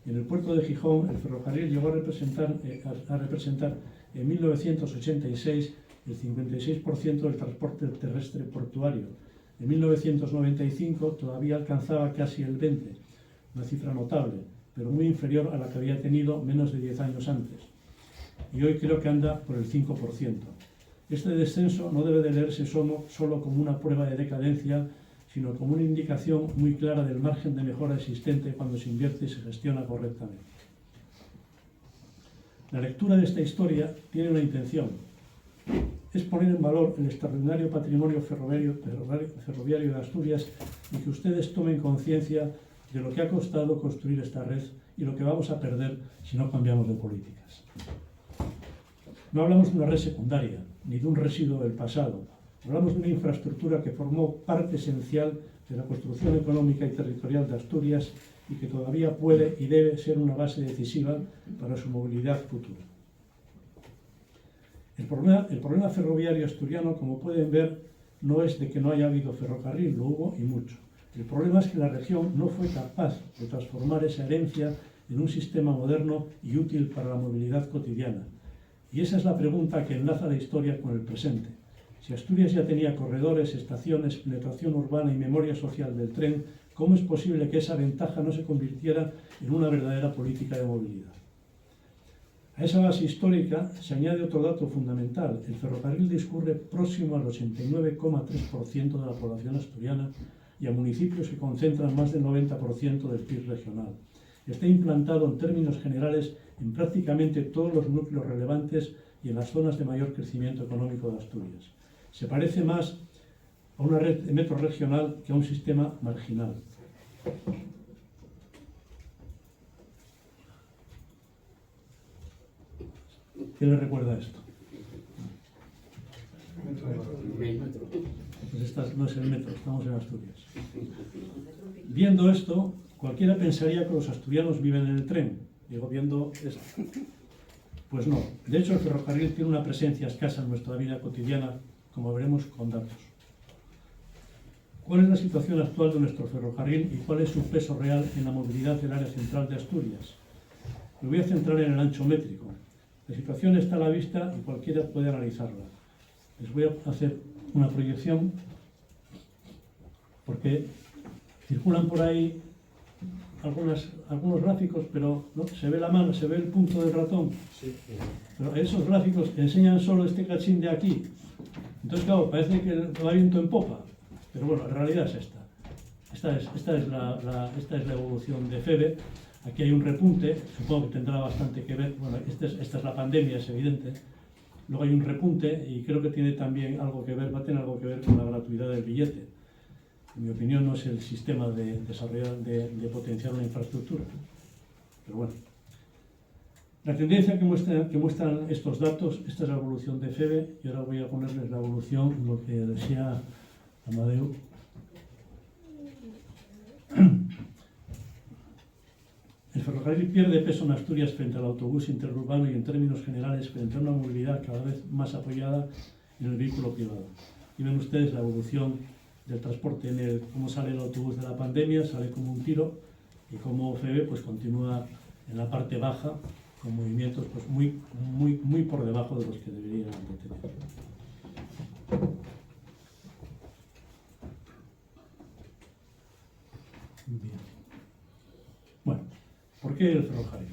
En el puerto de Gijón, el ferrocarril llegó a representar en 1986 el 56% del transporte terrestre portuario. En 1995 todavía alcanzaba casi el 20%, una cifra notable, pero muy inferior a la que había tenido menos de 10 años antes. Y hoy creo que anda por el 5%. Este descenso no debe de leerse solo como una prueba de decadencia, sino como una indicación muy clara del margen de mejora existente cuando se invierte y se gestiona correctamente. La lectura de esta historia tiene una intención: es poner en valor el extraordinario patrimonio ferroviario de Asturias y que ustedes tomen conciencia de lo que ha costado construir esta red y lo que vamos a perder si no cambiamos de políticas. No hablamos de una red secundaria, ni de un residuo del pasado. Hablamos de una infraestructura que formó parte esencial de la construcción económica y territorial de Asturias y que todavía puede y debe ser una base decisiva para su movilidad futura. El problema ferroviario asturiano, como pueden ver, no es de que no haya habido ferrocarril, lo hubo y mucho. El problema es que la región no fue capaz de transformar esa herencia en un sistema moderno y útil para la movilidad cotidiana. Y esa es la pregunta que enlaza la historia con el presente. Si Asturias ya tenía corredores, estaciones, penetración urbana y memoria social del tren, ¿cómo es posible que esa ventaja no se convirtiera en una verdadera política de movilidad? A esa base histórica se añade otro dato fundamental. El ferrocarril discurre próximo al 89,3% de la población asturiana y a municipios que concentran más del 90% del PIB regional. Está implantado en términos generales en prácticamente todos los núcleos relevantes y en las zonas de mayor crecimiento económico de Asturias. Se parece más a una red de metro regional que a un sistema marginal. ¿Qué le recuerda esto? Pues esta no es el metro, estamos en Asturias. Viendo esto, cualquiera pensaría que los asturianos viven en el tren. Digo, viendo esto. Pues no. De hecho, el ferrocarril tiene una presencia escasa en nuestra vida cotidiana, como veremos con datos. ¿Cuál es la situación actual de nuestro ferrocarril y cuál es su peso real en la movilidad del área central de Asturias? Me voy a centrar en el ancho métrico. La situación está a la vista y cualquiera puede analizarla. Les voy a hacer una proyección porque circulan por ahí algunos gráficos, pero no se ve la mano, se ve el punto del ratón. Sí. Pero esos gráficos enseñan solo este cachín de aquí. Entonces, claro, parece que va viento en popa. Pero bueno, la realidad es esta. Esta es la evolución de FEBE. Aquí hay un repunte, supongo que tendrá bastante que ver. Bueno, esta es la pandemia, es evidente. Luego hay un repunte y creo que tiene también algo que ver, va a tener algo que ver con la gratuidad del billete. En mi opinión, no es el sistema de desarrollar, de potenciar una infraestructura. Pero bueno. La tendencia que muestran estos datos, esta es la evolución de FEBE, y ahora voy a ponerles la evolución, lo que decía Amadeu. El ferrocarril pierde peso en Asturias frente al autobús interurbano y en términos generales frente a una movilidad cada vez más apoyada en el vehículo privado. Y ven ustedes la evolución del transporte, cómo sale el autobús de la pandemia, sale como un tiro, y cómo FEBE pues continúa en la parte baja con movimientos pues muy por debajo de los que deberían de tener. Bien. Bueno, ¿por qué el ferrocarril?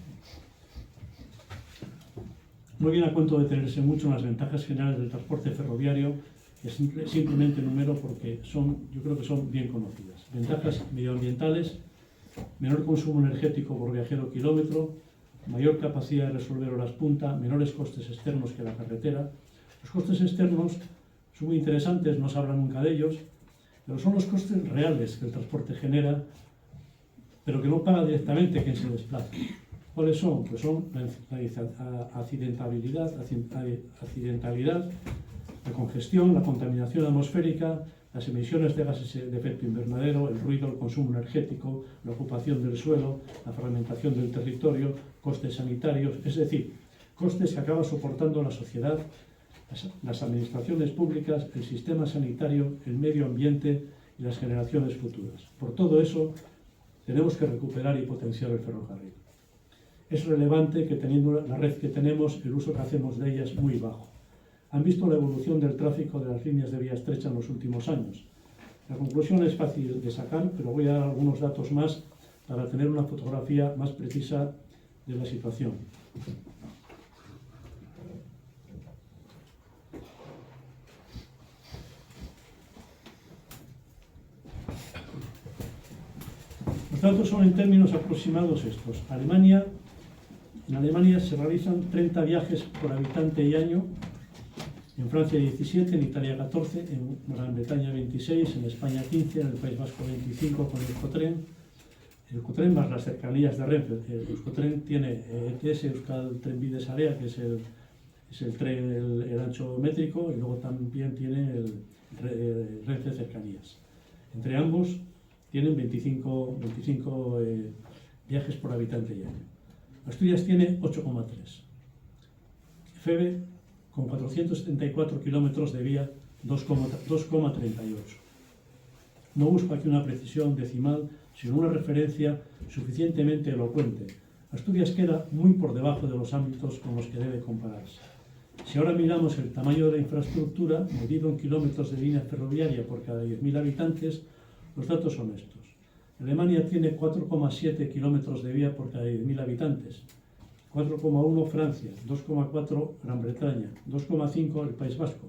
No viene a cuento detenerse mucho en las ventajas generales del transporte ferroviario, que simplemente número porque yo creo que son bien conocidas. Ventajas medioambientales, menor consumo energético por viajero kilómetro, mayor capacidad de resolver horas punta, menores costes externos que la carretera. Los costes externos son muy interesantes, no se habla nunca de ellos, pero son los costes reales que el transporte genera, pero que no paga directamente quien se desplaza. ¿Cuáles son? Pues son la accidentabilidad, la congestión, la contaminación atmosférica, las emisiones de gases de efecto invernadero, el ruido, el consumo energético, la ocupación del suelo, la fragmentación del territorio, costes sanitarios, es decir, costes que acaba soportando la sociedad, las administraciones públicas, el sistema sanitario, el medio ambiente y las generaciones futuras. Por todo eso, tenemos que recuperar y potenciar el ferrocarril. Es relevante que teniendo la red que tenemos, el uso que hacemos de ella es muy bajo. Han visto la evolución del tráfico de las líneas de vía estrecha en los últimos años. La conclusión es fácil de sacar, pero voy a dar algunos datos más para tener una fotografía más precisa de la situación. Los datos son en términos aproximados estos. En Alemania se realizan 30 viajes por habitante y año, en Francia 17, en Italia 14, en Gran Bretaña 26, en España 15, en el País Vasco 25 con el Euskotren. El Euskotren más las cercanías de Renfe. El Euskotren tiene ETS, Euskal Trenbide Sarea, que es el tren, el ancho métrico, y luego también tiene el Renfe Cercanías. Entre ambos tienen 25 viajes por habitante y año. Asturias tiene 8,3. FEBE, con 474 kilómetros de vía, 2,38. No busco aquí una precisión decimal, sino una referencia suficientemente elocuente. Asturias queda muy por debajo de los ámbitos con los que debe compararse. Si ahora miramos el tamaño de la infraestructura, medido en kilómetros de línea ferroviaria por cada 10.000 habitantes, los datos son estos. Alemania tiene 4,7 kilómetros de vía por cada 10.000 habitantes. 4,1 Francia, 2,4 Gran Bretaña, 2,5 el País Vasco,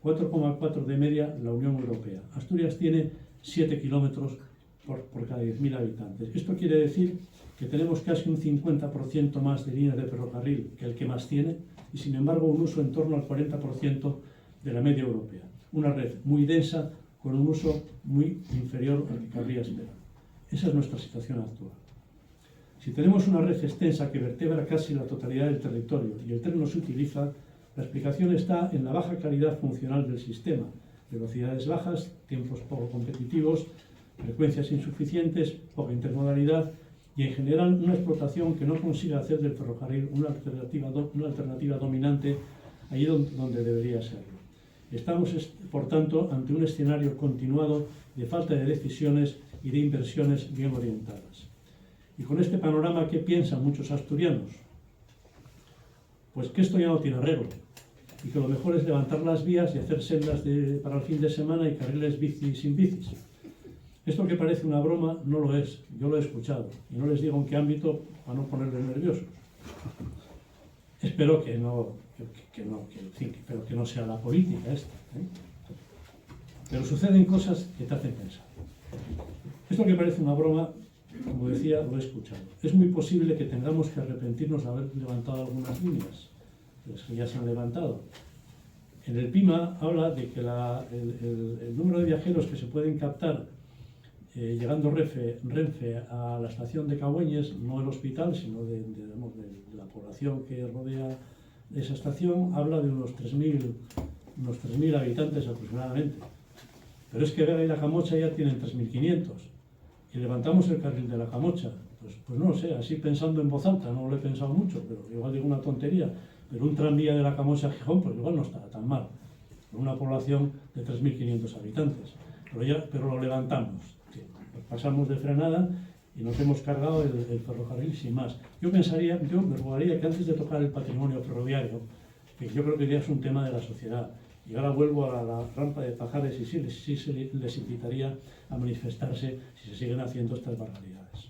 4,4 de media la Unión Europea. Asturias tiene 7 kilómetros por cada 10.000 habitantes. Esto quiere decir que tenemos casi un 50% más de líneas de ferrocarril que el que más tiene, y sin embargo un uso en torno al 40% de la media europea. Una red muy densa con un uso muy inferior al que cabría esperar. Esa es nuestra situación actual. Si tenemos una red extensa que vertebra casi la totalidad del territorio y el tren no se utiliza, la explicación está en la baja calidad funcional del sistema, velocidades bajas, tiempos poco competitivos, frecuencias insuficientes, poca intermodalidad y en general una explotación que no consigue hacer del ferrocarril una alternativa dominante allí donde debería serlo. Estamos, por tanto, ante un escenario continuado de falta de decisiones y de inversiones bien orientadas. Y con este panorama, ¿qué piensan muchos asturianos? Pues que esto ya no tiene arreglo y que lo mejor es levantar las vías y hacer sendas para el fin de semana y carriles bici sin bicis. Esto que parece una broma no lo es, yo lo he escuchado y no les digo en qué ámbito para no ponerles nerviosos. Espero que no sea la política esta, ¿eh? Pero suceden cosas que te hacen pensar. Esto que parece una broma, como decía, lo he escuchado. Es muy posible que tengamos que arrepentirnos de haber levantado algunas líneas, las que ya se han levantado. En el PIMA habla de que el número de viajeros que se pueden captar llegando Renfe a la estación de Cahueñes, no el hospital, sino de la población que rodea esa estación, habla de unos 3.000 habitantes aproximadamente. Pero es que Vega y La Camocha ya tienen 3.500. Y levantamos el carril de La Camocha. Pues no lo sé, así pensando en voz alta, no lo he pensado mucho, pero igual digo una tontería. Pero un tranvía de La Camocha a Gijón, pues igual no está tan mal. Con una población de 3.500 habitantes. Pero lo levantamos. Pasamos de frenada y nos hemos cargado el ferrocarril sin más. Yo me rogaría que antes de tocar el patrimonio ferroviario, que yo creo que ya es un tema de la sociedad, y ahora vuelvo a la rampa de Pajares y sí les invitaría a manifestarse si se siguen haciendo estas barbaridades.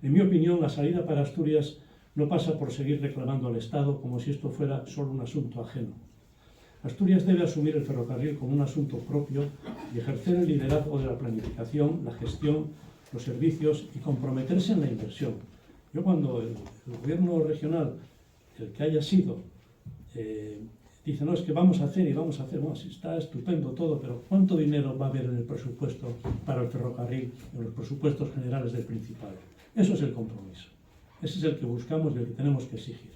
En mi opinión, la salida para Asturias no pasa por seguir reclamando al Estado como si esto fuera solo un asunto ajeno. Asturias debe asumir el ferrocarril como un asunto propio y ejercer el liderazgo de la planificación, la gestión, los servicios y comprometerse en la inversión. Yo cuando el gobierno regional, el que haya sido, dice, no, es que vamos a hacer, bueno, sí, está estupendo todo, pero ¿cuánto dinero va a haber en el presupuesto para el ferrocarril, en los presupuestos generales del Principado? Eso es el compromiso. Ese es el que buscamos y el que tenemos que exigir.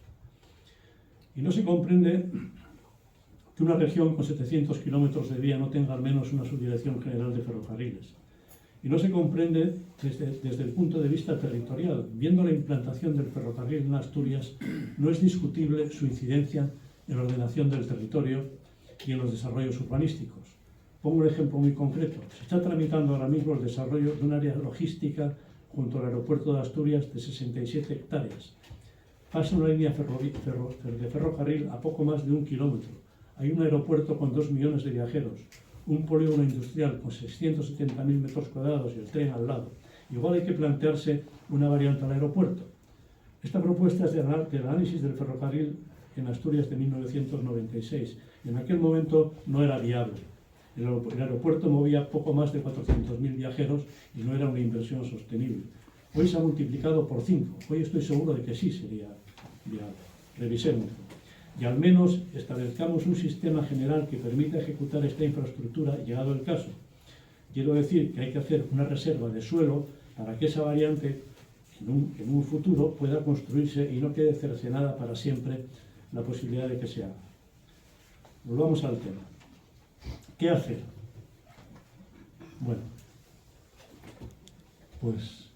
Y no se comprende que una región con 700 kilómetros de vía no tenga al menos una subdirección general de ferrocarriles. Y no se comprende desde el punto de vista territorial. Viendo la implantación del ferrocarril en Asturias, no es discutible su incidencia en la ordenación del territorio y en los desarrollos urbanísticos. Pongo un ejemplo muy concreto. Se está tramitando ahora mismo el desarrollo de un área logística junto al aeropuerto de Asturias de 67 hectáreas. Pasa una línea de ferrocarril a poco más de 1 kilómetro. Hay un aeropuerto con 2 millones de viajeros, un polígono industrial con 670.000 metros cuadrados y el tren al lado. Igual hay que plantearse una variante al aeropuerto. Esta propuesta es del análisis del ferrocarril en Asturias de 1996. En aquel momento no era viable. El aeropuerto movía poco más de 400.000 viajeros y no era una inversión sostenible. Hoy se ha multiplicado por 5. Hoy estoy seguro de que sí sería viable. Revisémoslo. Y al menos establezcamos un sistema general que permita ejecutar esta infraestructura, llegado el caso. Quiero decir que hay que hacer una reserva de suelo para que esa variante en un futuro pueda construirse y no quede cercenada para siempre la posibilidad de que se haga. Volvamos al tema. ¿Qué hacer? Bueno, pues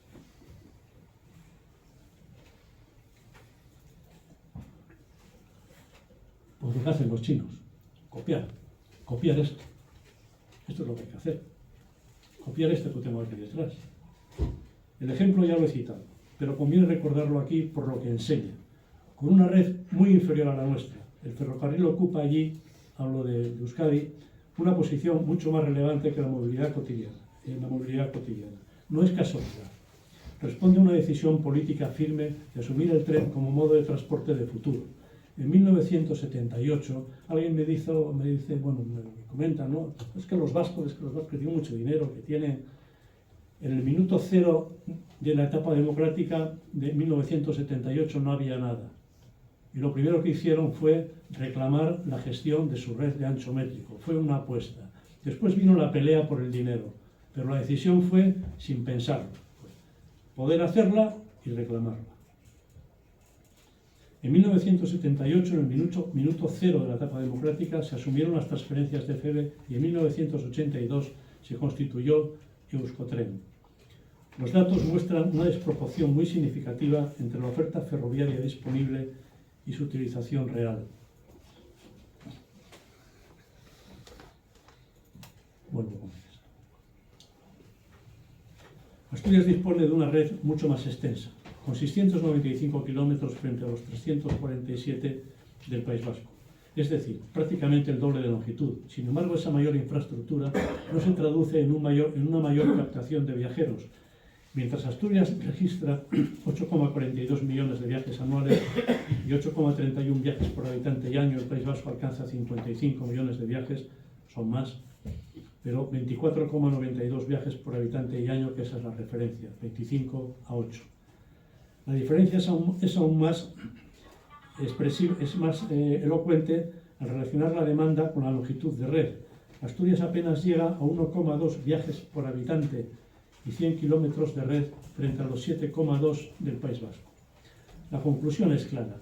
lo que hacen los chinos, copiar esto. Esto es lo que hay que hacer. Copiar esto que tengo aquí detrás. El ejemplo ya lo he citado, pero conviene recordarlo aquí por lo que enseña. Con una red muy inferior a la nuestra, el ferrocarril ocupa allí, hablo de Euskadi, una posición mucho más relevante que la movilidad cotidiana. No es casualidad. responde a una decisión política firme de asumir el tren como modo de transporte de futuro. En 1978 alguien me dice, bueno, me comenta, ¿no? Es que los vascos tienen mucho dinero, que tienen... En el minuto cero de la etapa democrática de 1978 no había nada. Y lo primero que hicieron fue reclamar la gestión de su red de ancho métrico. Fue una apuesta. Después vino la pelea por el dinero, pero la decisión fue sin pensarlo. Poder hacerla y reclamarla. En 1978, en el minuto cero de la etapa democrática, se asumieron las transferencias de FEVE y en 1982 se constituyó Euskotren. Los datos muestran una desproporción muy significativa entre la oferta ferroviaria disponible y su utilización real. Vuelvo con esto. Asturias dispone de una red mucho más extensa, con 695 kilómetros frente a los 347 del País Vasco. Es decir, prácticamente el doble de longitud. Sin embargo, esa mayor infraestructura no se traduce en una mayor captación de viajeros. Mientras Asturias registra 8,42 millones de viajes anuales y 8,31 viajes por habitante y año, el País Vasco alcanza 55 millones de viajes, son más, pero 24,92 viajes por habitante y año, que esa es la referencia, 25 a 8. La diferencia es aún más expresiva, es más elocuente al relacionar la demanda con la longitud de red. Asturias apenas llega a 1,2 viajes por habitante y 100 kilómetros de red frente a los 7,2 del País Vasco. La conclusión es clara.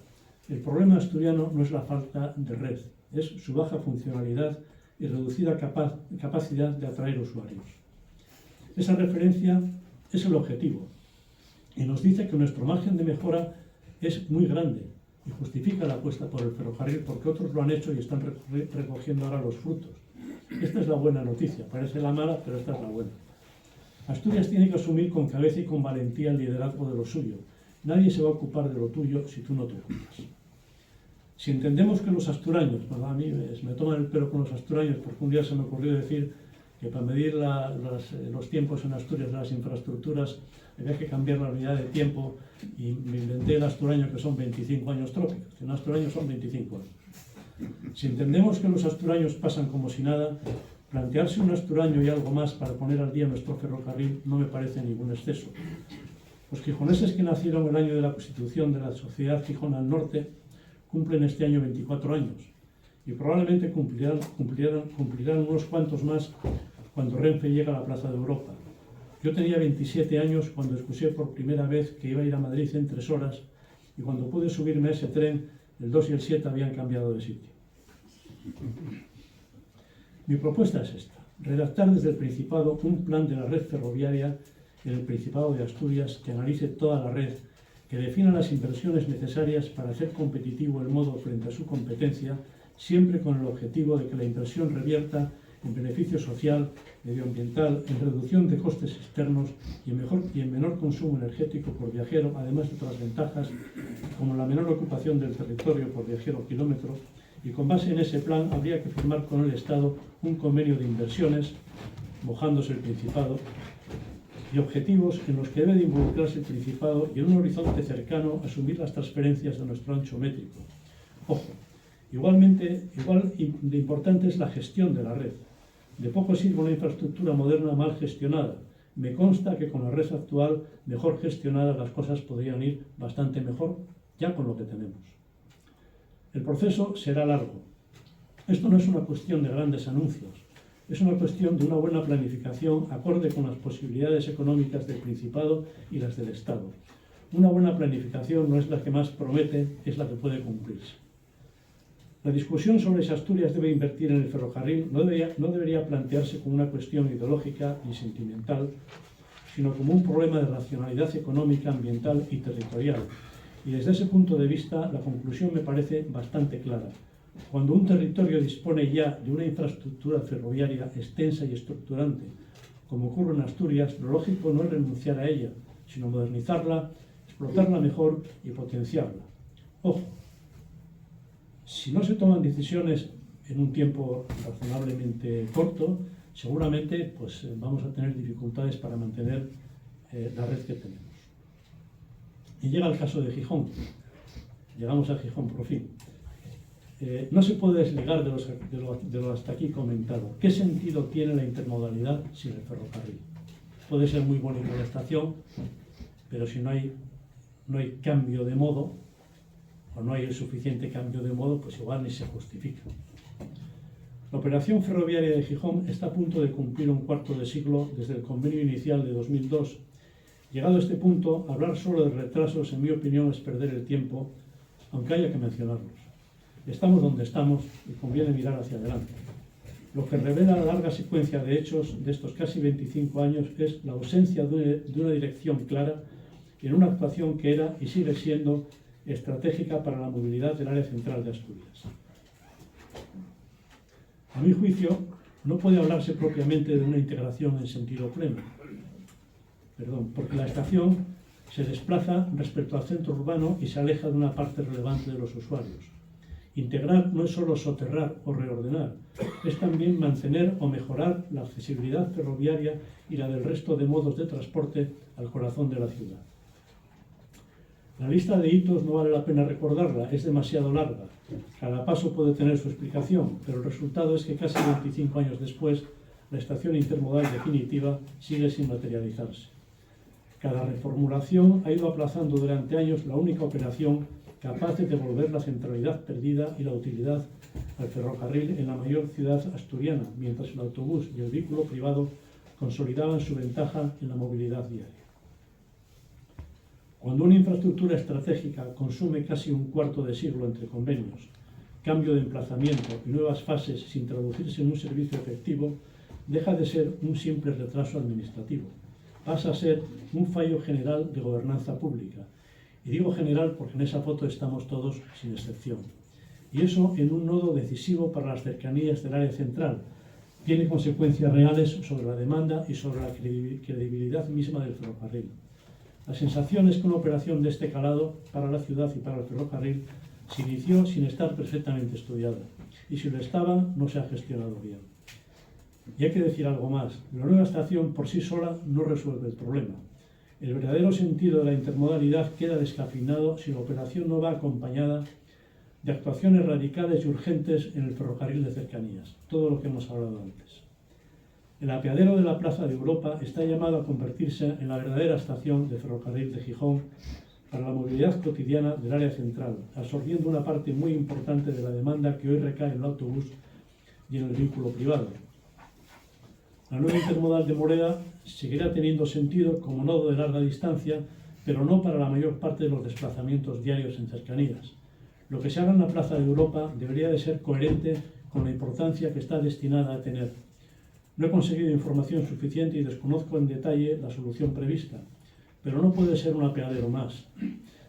El problema asturiano no es la falta de red, es su baja funcionalidad y reducida capacidad de atraer usuarios. Esa referencia es el objetivo y nos dice que nuestro margen de mejora es muy grande y justifica la apuesta por el ferrocarril porque otros lo han hecho y están recogiendo ahora los frutos. Esta es la buena noticia, parece la mala, pero esta es la buena. Asturias tiene que asumir con cabeza y con valentía el liderazgo de lo suyo. Nadie se va a ocupar de lo tuyo si tú no te ocupas. Si entendemos que los asturianos, bueno, a mí me toman el pelo con los asturianos porque un día se me ocurrió decir que para medir los tiempos en Asturias de las infraestructuras había que cambiar la unidad de tiempo y me inventé el asturiano que son 25 años trópicos, que un asturiano son 25 años. Si entendemos que los asturianos pasan como si nada, plantearse un asturiano y algo más para poner al día nuestro ferrocarril no me parece ningún exceso. Los gijoneses que nacieron el año de la constitución de la Sociedad Gijón al Norte cumplen este año 24 años y probablemente cumplirán unos cuantos más cuando Renfe llega a la Plaza de Europa. Yo tenía 27 años cuando escuché por primera vez que iba a ir a Madrid en 3 horas y cuando pude subirme a ese tren, el 2 y el 7 habían cambiado de sitio. Mi propuesta es esta: redactar desde el Principado un plan de la red ferroviaria en el Principado de Asturias que analice toda la red, que defina las inversiones necesarias para hacer competitivo el modo frente a su competencia, siempre con el objetivo de que la inversión revierta en beneficio social, medioambiental, en reducción de costes externos y en menor consumo energético por viajero, además de otras ventajas como la menor ocupación del territorio por viajero kilómetro. Y con base en ese plan habría que firmar con el Estado un convenio de inversiones, mojándose el Principado, y objetivos en los que debe de involucrarse el Principado y en un horizonte cercano asumir las transferencias de nuestro ancho métrico. Ojo, igual de importante es la gestión de la red. De poco sirve una infraestructura moderna mal gestionada. Me consta que con la red actual, mejor gestionada, las cosas podrían ir bastante mejor ya con lo que tenemos. El proceso será largo. Esto no es una cuestión de grandes anuncios, es una cuestión de una buena planificación acorde con las posibilidades económicas del Principado y las del Estado. Una buena planificación no es la que más promete, es la que puede cumplirse. La discusión sobre si Asturias debe invertir en el ferrocarril no debería plantearse como una cuestión ideológica ni sentimental, sino como un problema de racionalidad económica, ambiental y territorial. Y desde ese punto de vista, la conclusión me parece bastante clara. Cuando un territorio dispone ya de una infraestructura ferroviaria extensa y estructurante, como ocurre en Asturias, lo lógico no es renunciar a ella, sino modernizarla, explotarla mejor y potenciarla. Ojo, si no se toman decisiones en un tiempo razonablemente corto, seguramente vamos a tener dificultades para mantener la red que tenemos. Y llega el caso de Gijón. Llegamos a Gijón, por fin. No se puede desligar de lo hasta aquí comentado. ¿Qué sentido tiene la intermodalidad sin el ferrocarril? Puede ser muy bonita la estación, pero si no hay cambio de modo, o no hay el suficiente cambio de modo, pues igual ni se justifica. La operación ferroviaria de Gijón está a punto de cumplir un cuarto de siglo desde el convenio inicial de 2002. Llegado a este punto, hablar solo de retrasos, en mi opinión, es perder el tiempo, aunque haya que mencionarlos. Estamos donde estamos y conviene mirar hacia adelante. Lo que revela la larga secuencia de hechos de estos casi 25 años es la ausencia de una dirección clara en una actuación que era y sigue siendo estratégica para la movilidad del área central de Asturias. A mi juicio, no puede hablarse propiamente de una integración en sentido pleno, porque la estación se desplaza respecto al centro urbano y se aleja de una parte relevante de los usuarios. Integrar no es solo soterrar o reordenar, es también mantener o mejorar la accesibilidad ferroviaria y la del resto de modos de transporte al corazón de la ciudad. La lista de hitos no vale la pena recordarla, es demasiado larga. Cada paso puede tener su explicación, pero el resultado es que casi 25 años después, la estación intermodal definitiva sigue sin materializarse. Cada reformulación ha ido aplazando durante años la única operación capaz de devolver la centralidad perdida y la utilidad al ferrocarril en la mayor ciudad asturiana, mientras el autobús y el vehículo privado consolidaban su ventaja en la movilidad diaria. Cuando una infraestructura estratégica consume casi un cuarto de siglo entre convenios, cambio de emplazamiento y nuevas fases sin traducirse en un servicio efectivo, deja de ser un simple retraso administrativo. Pasa a ser un fallo general de gobernanza pública. Y digo general porque en esa foto estamos todos sin excepción. Y eso en un nodo decisivo para las cercanías del área central. Tiene consecuencias reales sobre la demanda y sobre la credibilidad misma del ferrocarril. La sensación es que una operación de este calado para la ciudad y para el ferrocarril se inició sin estar perfectamente estudiada. Y si lo estaba, no se ha gestionado bien. Y hay que decir algo más. La nueva estación por sí sola no resuelve el problema. El verdadero sentido de la intermodalidad queda descafeinado si la operación no va acompañada de actuaciones radicales y urgentes en el ferrocarril de cercanías, todo lo que hemos hablado antes. El apeadero de la Plaza de Europa está llamado a convertirse en la verdadera estación de ferrocarril de Gijón para la movilidad cotidiana del área central, absorbiendo una parte muy importante de la demanda que hoy recae en el autobús y en el vehículo privado. La nueva intermodal de Moreda seguirá teniendo sentido como nodo de larga distancia, pero no para la mayor parte de los desplazamientos diarios en cercanías. Lo que se haga en la Plaza de Europa debería de ser coherente con la importancia que está destinada a tener. No he conseguido información suficiente y desconozco en detalle la solución prevista, pero no puede ser un apeadero más.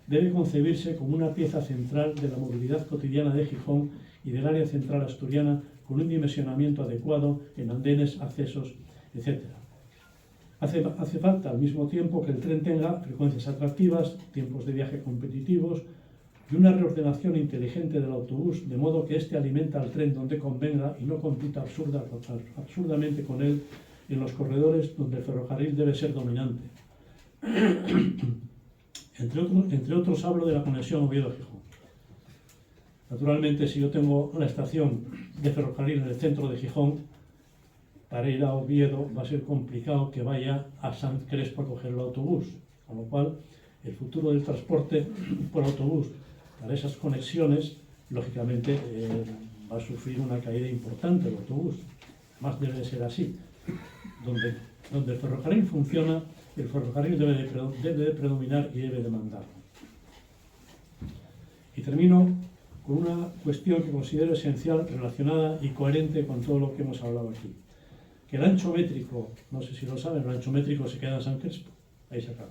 Debe concebirse como una pieza central de la movilidad cotidiana de Gijón y del área central asturiana, con un dimensionamiento adecuado en andenes, accesos, etc. Hace falta al mismo tiempo que el tren tenga frecuencias atractivas, tiempos de viaje competitivos y una reordenación inteligente del autobús, de modo que éste alimenta al tren donde convenga y no compita absurdamente con él en los corredores donde el ferrocarril debe ser dominante. Entre otros hablo de la conexión Oviedo-Gijón. Naturalmente, si yo tengo la estación de ferrocarril en el centro de Gijón, para ir a Oviedo va a ser complicado que vaya a Sant Crespo a coger el autobús, con lo cual el futuro del transporte por autobús para esas conexiones, lógicamente, va a sufrir una caída importante el autobús. Además debe de ser así. Donde el ferrocarril funciona, el ferrocarril debe de predominar y debe de mandar. Y termino con una cuestión que considero esencial, relacionada y coherente con todo lo que hemos hablado aquí. Que el ancho métrico, no sé si lo saben, el ancho métrico se queda en Sant Crespo, ahí se acaba.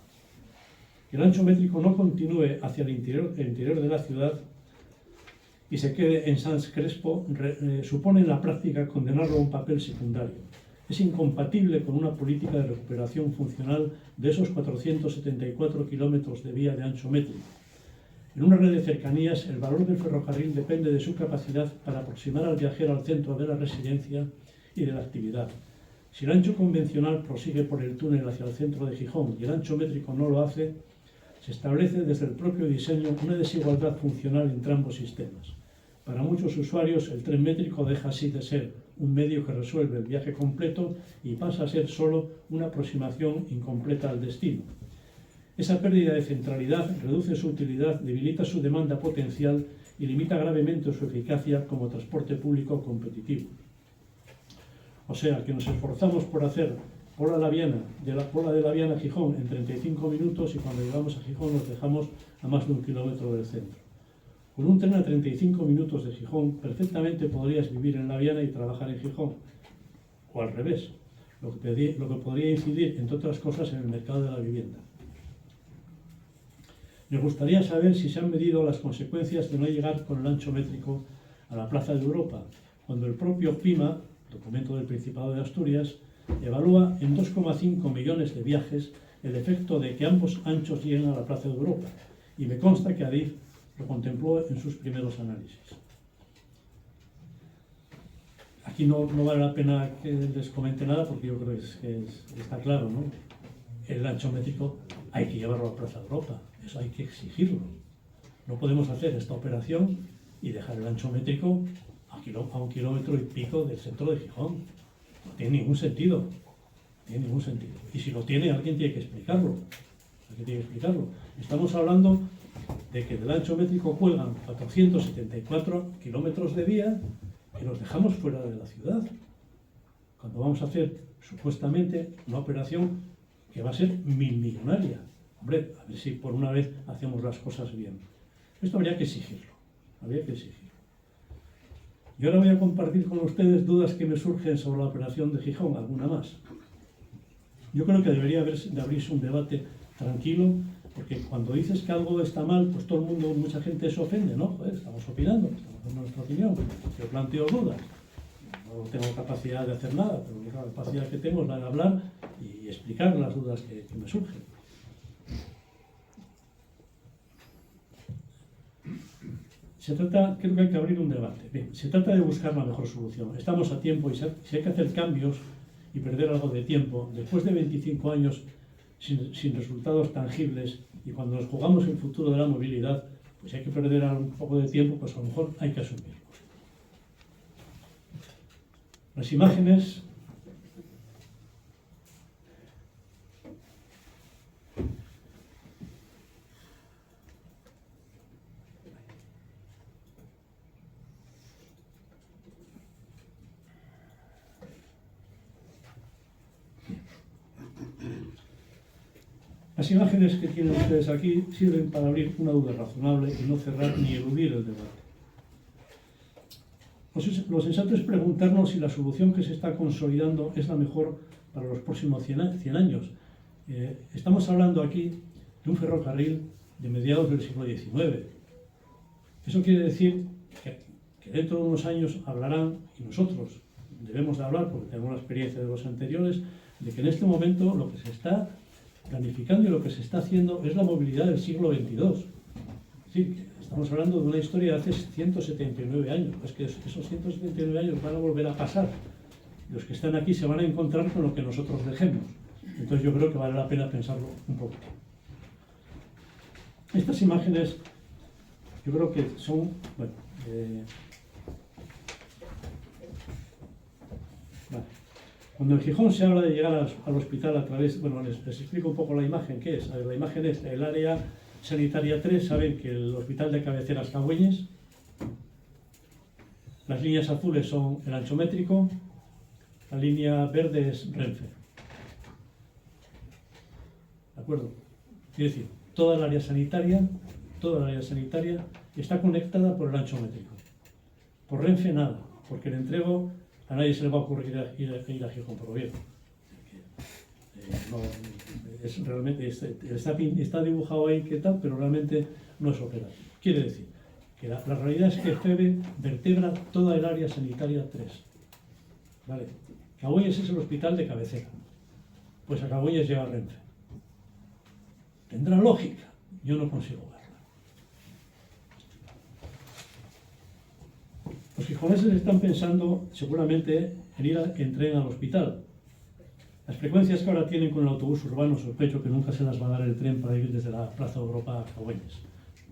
Que el ancho métrico no continúe hacia el interior de la ciudad y se quede en Sant Crespo supone en la práctica condenarlo a un papel secundario. Es incompatible con una política de recuperación funcional de esos 474 kilómetros de vía de ancho métrico. En una red de cercanías, el valor del ferrocarril depende de su capacidad para aproximar al viajero al centro de la residencia y de la actividad. Si el ancho convencional prosigue por el túnel hacia el centro de Gijón y el ancho métrico no lo hace, se establece desde el propio diseño una desigualdad funcional entre ambos sistemas. Para muchos usuarios, el tren métrico deja así de ser un medio que resuelve el viaje completo y pasa a ser solo una aproximación incompleta al destino. Esa pérdida de centralidad reduce su utilidad, debilita su demanda potencial y limita gravemente su eficacia como transporte público competitivo. O sea, que nos esforzamos por hacer Pola de Laviana a Gijón en 35 minutos y cuando llegamos a Gijón nos dejamos a más de 1 kilómetro del centro. Con un tren a 35 minutos de Gijón, perfectamente podrías vivir en Laviana y trabajar en Gijón. O al revés, lo que podría incidir, entre otras cosas, en el mercado de la vivienda. Me gustaría saber si se han medido las consecuencias de no llegar con el ancho métrico a la Plaza de Europa, cuando el propio PIMA, documento del Principado de Asturias, evalúa en 2,5 millones de viajes el efecto de que ambos anchos lleguen a la Plaza de Europa, y me consta que Adif lo contempló en sus primeros análisis. Aquí no vale la pena que les comente nada porque yo creo que está claro, ¿no? El ancho métrico hay que llevarlo a la Plaza de Europa, eso hay que exigirlo. No podemos hacer esta operación y dejar el ancho métrico a 1,5 kilómetros del centro de Gijón. No tiene ningún sentido. No tiene ningún sentido. Y si lo tiene, alguien tiene que explicarlo. Estamos hablando de que del ancho métrico cuelgan 474 kilómetros de vía que los dejamos fuera de la ciudad. Cuando vamos a hacer, supuestamente, una operación que va a ser millonaria. Hombre, a ver si por una vez hacemos las cosas bien. Esto habría que exigirlo. Y ahora voy a compartir con ustedes dudas que me surgen sobre la operación de Gijón, alguna más. Yo creo que debería de abrirse un debate tranquilo, porque cuando dices que algo está mal, pues todo el mundo, mucha gente se ofende, ¿no? Joder, estamos opinando, estamos dando nuestra opinión. Yo planteo dudas. No tengo capacidad de hacer nada, pero la única capacidad que tengo es la de hablar y explicar las dudas que me surgen. Creo que hay que abrir un debate. Bien, se trata de buscar la mejor solución. Estamos a tiempo y si hay que hacer cambios y perder algo de tiempo, después de 25 años sin resultados tangibles y cuando nos jugamos el futuro de la movilidad, pues si hay que perder un poco de tiempo, pues a lo mejor hay que asumirlo. Las imágenes Las imágenes que tienen ustedes aquí sirven para abrir una duda razonable y no cerrar ni eludir el debate. Lo sensato es preguntarnos si la solución que se está consolidando es la mejor para los próximos 100 años. Estamos hablando aquí de un ferrocarril de mediados del siglo XIX. Eso quiere decir que dentro de unos años hablarán, y nosotros debemos de hablar, porque tenemos la experiencia de los anteriores, de que en este momento lo que se está planificando y lo que se está haciendo es la movilidad del siglo XXII. Es decir, estamos hablando de una historia de hace 179 años. Es que esos 179 años van a volver a pasar. Los que están aquí se van a encontrar con lo que nosotros dejemos. Entonces yo creo que vale la pena pensarlo un poco. Estas imágenes yo creo que son... Bueno, vale. Cuando en Gijón se habla de llegar al hospital a través... Bueno, les explico un poco la imagen. ¿Qué es? A ver, la imagen es el área sanitaria 3. Saben que el hospital de cabecera es Cagüeñes. Las líneas azules son el ancho métrico. La línea verde es Renfe. ¿De acuerdo? Es decir, toda el área sanitaria está conectada por el ancho métrico. Por Renfe nada, porque el entrego a nadie se le va a ocurrir ir a Gijón por Oviedo. Realmente está dibujado ahí que tal, pero realmente no es operativo. Quiere decir que la realidad es que FEBE vertebra toda el área sanitaria 3. ¿Vale? Cagüeñes es el hospital de cabecera. Pues a Cagüeñes llega Renfe. ¿Tendrá lógica? Yo no consigo verla. Los gijoneses están pensando seguramente en ir en tren al hospital. Las frecuencias que ahora tienen con el autobús urbano, sospecho que nunca se las va a dar el tren para ir desde la Plaza de Europa a Cagüeñes.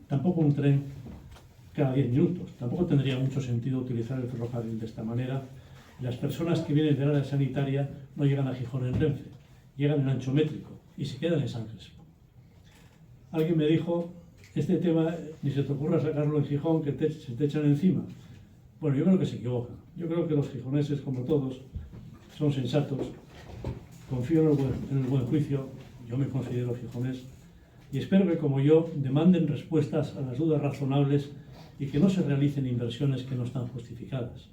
Tampoco un tren cada 10 minutos. Tampoco tendría mucho sentido utilizar el ferrocarril de esta manera. Las personas que vienen del área sanitaria no llegan a Gijón en Renfe, llegan en ancho métrico y se quedan en San Crespo. Alguien me dijo, este tema ni se te ocurra sacarlo en Gijón, que se te echan encima. Bueno, yo creo que se equivocan. Yo creo que los gijoneses, como todos, son sensatos. Confío en el buen juicio, yo me considero gijonés, y espero que, como yo, demanden respuestas a las dudas razonables y que no se realicen inversiones que no están justificadas.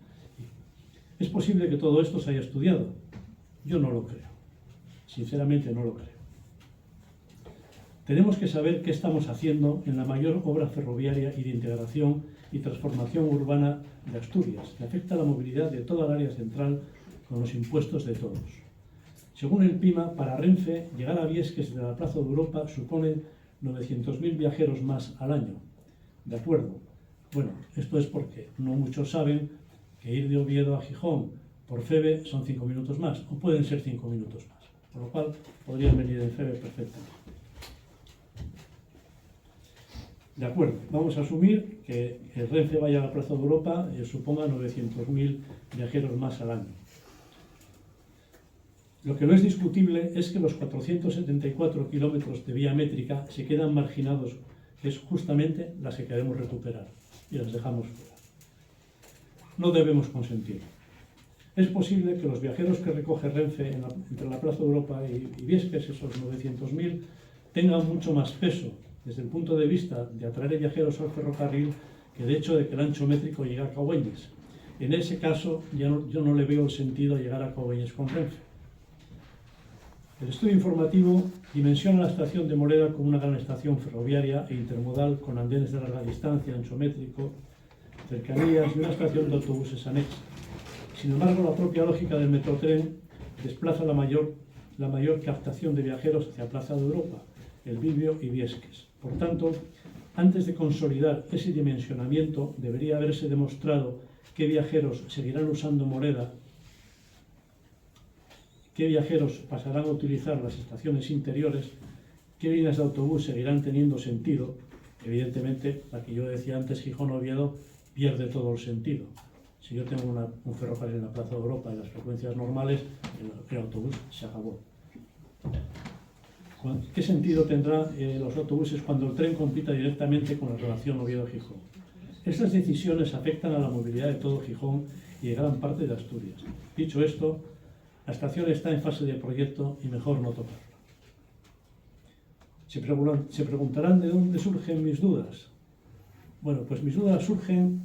Es posible que todo esto se haya estudiado. Yo no lo creo. Sinceramente no lo creo. Tenemos que saber qué estamos haciendo en la mayor obra ferroviaria y de integración y transformación urbana de Asturias, que afecta a la movilidad de toda el área central con los impuestos de todos. Según el PIMA, para Renfe, llegar a Viesques de la Plaza de Europa supone 900.000 viajeros más al año. De acuerdo. Bueno, esto es porque no muchos saben que ir de Oviedo a Gijón por Feve son 5 minutos más, o pueden ser 5 minutos más, por lo cual podrían venir en Feve perfectamente. De acuerdo, vamos a asumir que el Renfe vaya a la Plaza de Europa y suponga 900.000 viajeros más al año. Lo que no es discutible es que los 474 kilómetros de vía métrica se quedan marginados, que es justamente las que queremos recuperar, y las dejamos fuera. No debemos consentirlo. Es posible que los viajeros que recoge Renfe entre la Plaza de Europa y Viesques, esos 900.000, tengan mucho más peso desde el punto de vista de atraer viajeros al ferrocarril que el hecho de que el ancho métrico llegue a Cagüeñes. En ese caso, yo no le veo el sentido a llegar a Cagüeñes con Renfe. El estudio informativo dimensiona la estación de Moreda como una gran estación ferroviaria e intermodal con andenes de larga distancia, ancho métrico, cercanías y una estación de autobuses anexa. Sin embargo, la propia lógica del metrotren desplaza la mayor captación de viajeros hacia Plaza de Europa, El Bibio y Viesques. Por tanto, antes de consolidar ese dimensionamiento, debería haberse demostrado qué viajeros seguirán usando Moreda, qué viajeros pasarán a utilizar las estaciones interiores, qué líneas de autobús seguirán teniendo sentido. Evidentemente, la que yo decía antes, Gijón-Oviedo, pierde todo el sentido. Si yo tengo un ferrocarril en la Plaza de Europa en las frecuencias normales, el autobús se acabó. ¿Qué sentido tendrán los autobuses cuando el tren compita directamente con la relación Oviedo-Gijón? Estas decisiones afectan a la movilidad de todo Gijón y de gran parte de Asturias. Dicho esto, la estación está en fase de proyecto y mejor no tocarla. Se preguntarán de dónde surgen mis dudas. Bueno, pues mis dudas surgen...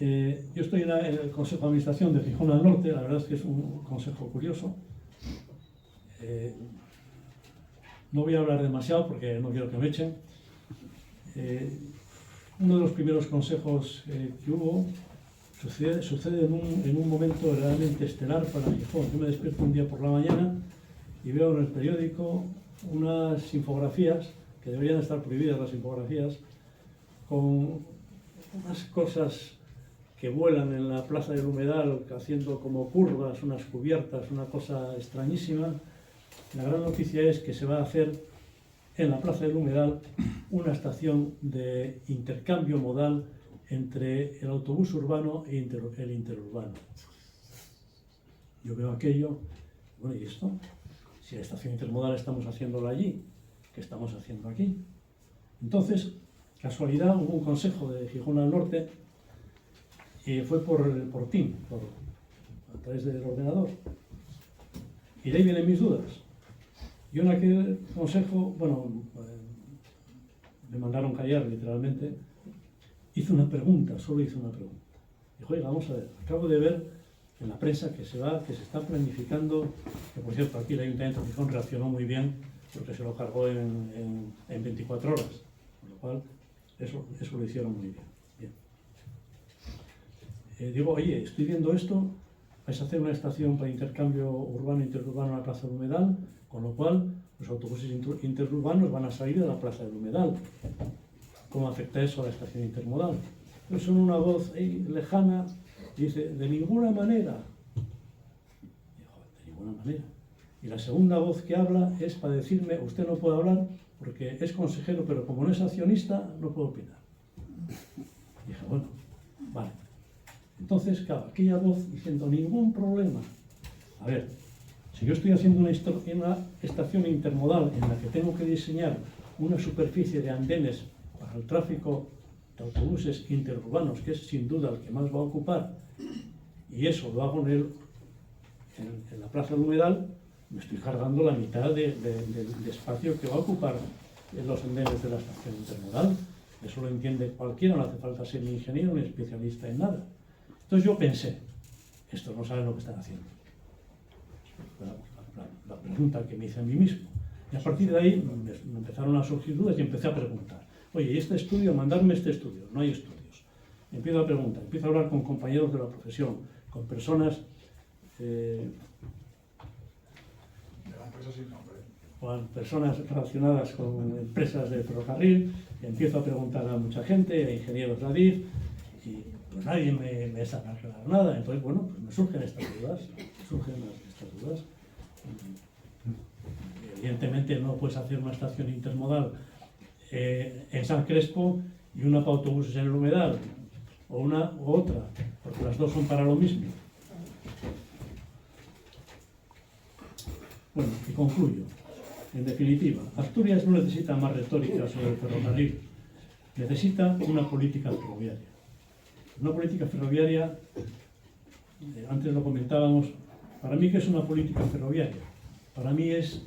yo estoy en el Consejo de Administración de Gijón al Norte, la verdad es que es un consejo curioso. No voy a hablar demasiado porque no quiero que me echen. Uno de los primeros consejos que hubo sucede en un momento realmente estelar para Gijón. Yo me despierto un día por la mañana y veo en el periódico unas infografías, que deberían estar prohibidas las infografías, con unas cosas que vuelan en la Plaza del Humedal, haciendo como curvas, unas cubiertas, una cosa extrañísima. La gran noticia es que se va a hacer en la Plaza del Humedal una estación de intercambio modal entre el autobús urbano e el interurbano. Yo veo aquello, bueno, ¿y esto? Si la estación intermodal estamos haciéndola allí, ¿qué estamos haciendo aquí? Entonces, casualidad, hubo un consejo de Gijón al Norte y fue por Teams, a través del ordenador. Y de ahí vienen mis dudas. Yo en aquel consejo, bueno, me mandaron callar literalmente, hice una pregunta, solo hice una pregunta. Dijo, oiga, vamos a ver, acabo de ver en la prensa que se está planificando, que por cierto aquí el Ayuntamiento de Gijón reaccionó muy bien porque se lo cargó en 24 horas, con lo cual eso lo hicieron muy bien. Digo, oye, estoy viendo esto, vais a hacer una estación para intercambio urbano e interurbano en la Plaza del Humedal, con lo cual los autobuses interurbanos van a salir de la Plaza del Humedal. ¿Cómo afecta eso a la estación intermodal? Pues son una voz lejana y dice, de ninguna manera. Dijo, de ninguna manera. Y la segunda voz que habla es para decirme, usted no puede hablar porque es consejero, pero como no es accionista, no puedo opinar. Y dije, bueno, vale. Entonces, claro, aquella voz diciendo, ningún problema. A ver, si yo estoy haciendo una estación intermodal en la que tengo que diseñar una superficie de andenes para el tráfico de autobuses interurbanos, que es sin duda el que más va a ocupar, y eso lo hago en la Plaza del Humedal, me estoy cargando la mitad de espacio que va a ocupar en los andenes de la estación intermodal. Eso lo entiende cualquiera, no hace falta ser ni ingeniero ni especialista en nada. Entonces yo pensé, estos no saben lo que están haciendo. La pregunta que me hice a mí mismo. Y a partir de ahí me empezaron a surgir dudas y empecé a preguntar. Oye, ¿y este estudio? Mandarme este estudio. No hay estudios. Empiezo a preguntar, empiezo a hablar con compañeros de la profesión, con personas... con personas relacionadas con empresas de ferrocarril, empiezo a preguntar a mucha gente, a ingenieros de Adif, y pues nadie me sabe aclarar nada. Entonces, bueno, pues me surgen estas dudas. Evidentemente no puedes hacer una estación intermodal en San Crespo y una para autobuses en el Humedal, o una u otra, porque las dos son para lo mismo. Bueno, y concluyo. En definitiva, Asturias no necesita más retórica sobre el ferrocarril, necesita una política ferroviaria. Una política ferroviaria, antes lo comentábamos, para mí, ¿qué es una política ferroviaria? Para mí es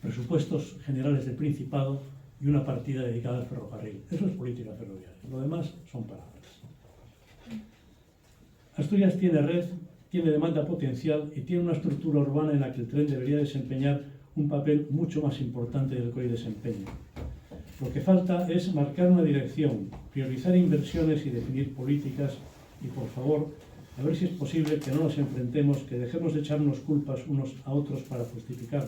presupuestos generales del Principado y una partida dedicada al ferrocarril. Eso es política ferroviaria. Lo demás son palabras. Asturias tiene red, tiene demanda potencial y tiene una estructura urbana en la que el tren debería desempeñar un papel mucho más importante del que hoy desempeña. Lo que falta es marcar una dirección, priorizar inversiones y definir políticas y, por favor, a ver si es posible que no nos enfrentemos, que dejemos de echarnos culpas unos a otros para justificar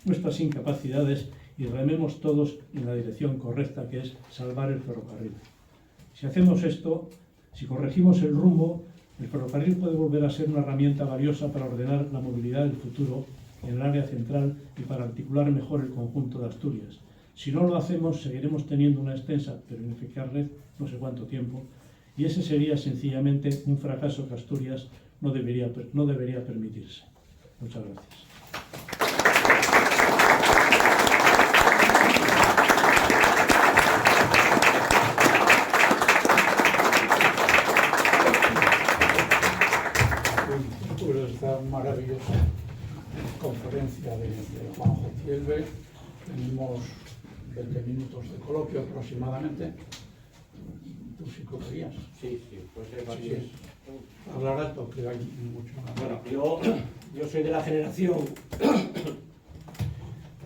nuestras incapacidades y rememos todos en la dirección correcta, que es salvar el ferrocarril. Si hacemos esto, si corregimos el rumbo, el ferrocarril puede volver a ser una herramienta valiosa para ordenar la movilidad del futuro en el área central y para articular mejor el conjunto de Asturias. Si no lo hacemos, seguiremos teniendo una extensa pero ineficaz red no sé cuánto tiempo, y ese sería sencillamente un fracaso que Asturias no debería permitirse. Muchas gracias. Pues esta maravillosa conferencia de Juanjo Cielve, tenemos 20 minutos de coloquio aproximadamente. ¿Tú sí correrías? Sí, pues Sí. Hablar alto, que hay mucho más. Bueno, yo soy de la generación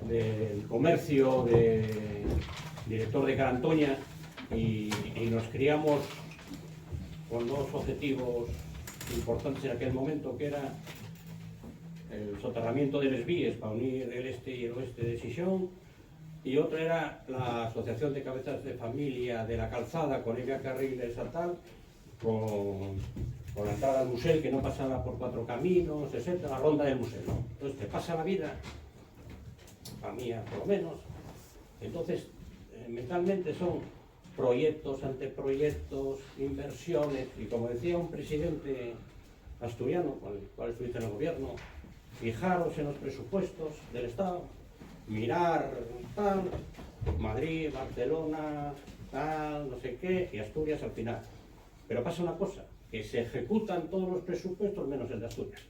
del comercio, de director de Carantoña, y nos criamos con dos objetivos importantes en aquel momento, que era el soterramiento de les vías para unir el este y el oeste de Xixón, y otra era la Asociación de Cabezas de Familia de la Calzada, con Evia Carril estatal, con la entrada al museo, que no pasaba por 4 caminos, etc., la ronda del museo, ¿no? Entonces te pasa la vida, para mí por lo menos, entonces mentalmente son proyectos, anteproyectos, inversiones, y como decía un presidente asturiano, con el cual estuviste en el gobierno, fijaros en los presupuestos del Estado, mirar tal, Madrid, Barcelona, tal, no sé qué, y Asturias al final. Pero pasa una cosa, que se ejecutan todos los presupuestos menos el de Asturias.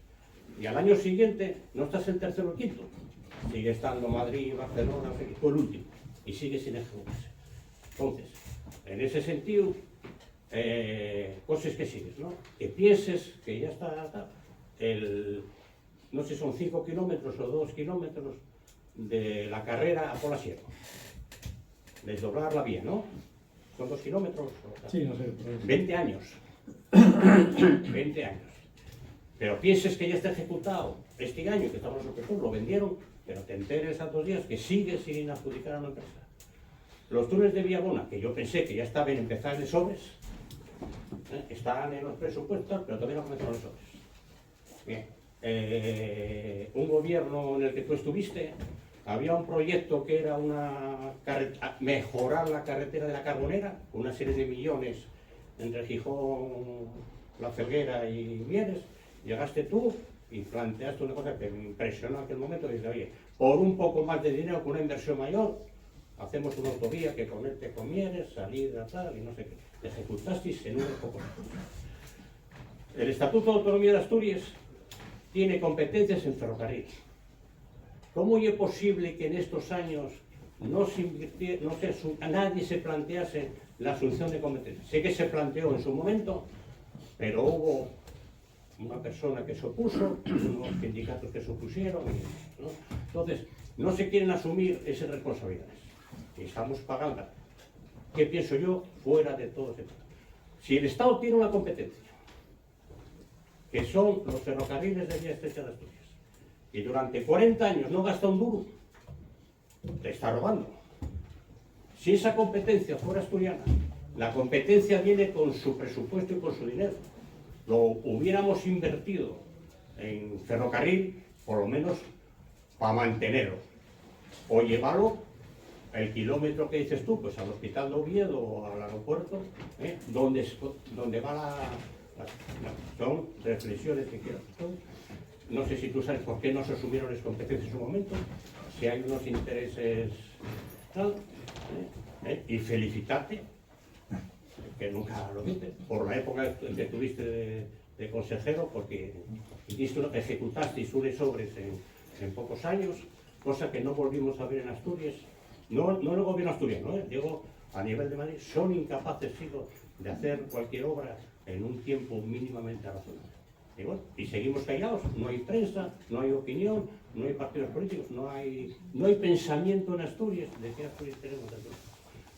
Y al año siguiente no estás en tercero o quinto, sigue estando Madrid, Barcelona, no sé qué, fue el último, y sigue sin ejecutarse. Entonces, en ese sentido, cosas que sigues, ¿no? Que pienses que ya está, no sé, son 5 kilómetros o 2 kilómetros de la carrera a Pola Sierra. Desdoblar la vía, ¿no? Son 2 kilómetros. Sí, no sé. 20 años. 20 años. Pero pienses que ya está ejecutado este año, que estamos en lo vendieron, pero te enteres a 2 días que sigue sin adjudicar a una empresa. Los túneles de Villabona, que yo pensé que ya estaban en empezar de sobres, están en los presupuestos, pero todavía no comenzaron los sobres. Bien, un gobierno en el que tú estuviste, había un proyecto que era mejorar la carretera de la Carbonera, una serie de millones entre Gijón, La Felguera y Mieres. Llegaste tú y planteaste una cosa que me impresionó en aquel momento, y dices, oye, por un poco más de dinero, con una inversión mayor, hacemos una autovía que conecte con Mieres, salida tal, y no sé qué. Te ejecutasteis en unos pocos años. El Estatuto de Autonomía de Asturias tiene competencias en ferrocarril. ¿Cómo es posible que en estos años nadie se plantease la asunción de competencias? Sé que se planteó en su momento, pero hubo una persona que se opuso, unos sindicatos que se opusieron, ¿no? Entonces, no se quieren asumir esas responsabilidades. Y estamos pagando. ¿Qué pienso yo? Fuera de todo esto. Si el Estado tiene una competencia, que son los ferrocarriles de vía estrecha de Asturias, y durante 40 años no gasta un duro, te está robando. Si esa competencia fuera asturiana, la competencia viene con su presupuesto y con su dinero. Lo hubiéramos invertido en ferrocarril, por lo menos para mantenerlo, o llevarlo el kilómetro que dices tú, pues al hospital de Oviedo o al aeropuerto, donde va son reflexiones que quiero hacer. No sé si tú sabes por qué no se asumieron las competencias en su momento, si hay unos intereses tal, y felicitarte, que nunca lo viste, por la época en que estuviste de consejero, porque ejecutasteis unos sobres en pocos años, cosa que no volvimos a ver en Asturias. No el gobierno asturiano, digo, a nivel de Madrid, son incapaces, chicos, de hacer cualquier obra en un tiempo mínimamente razonable. Y bueno, y seguimos callados, no hay prensa, no hay opinión, no hay partidos políticos, no hay pensamiento en Asturias de qué Asturias tenemos dentro.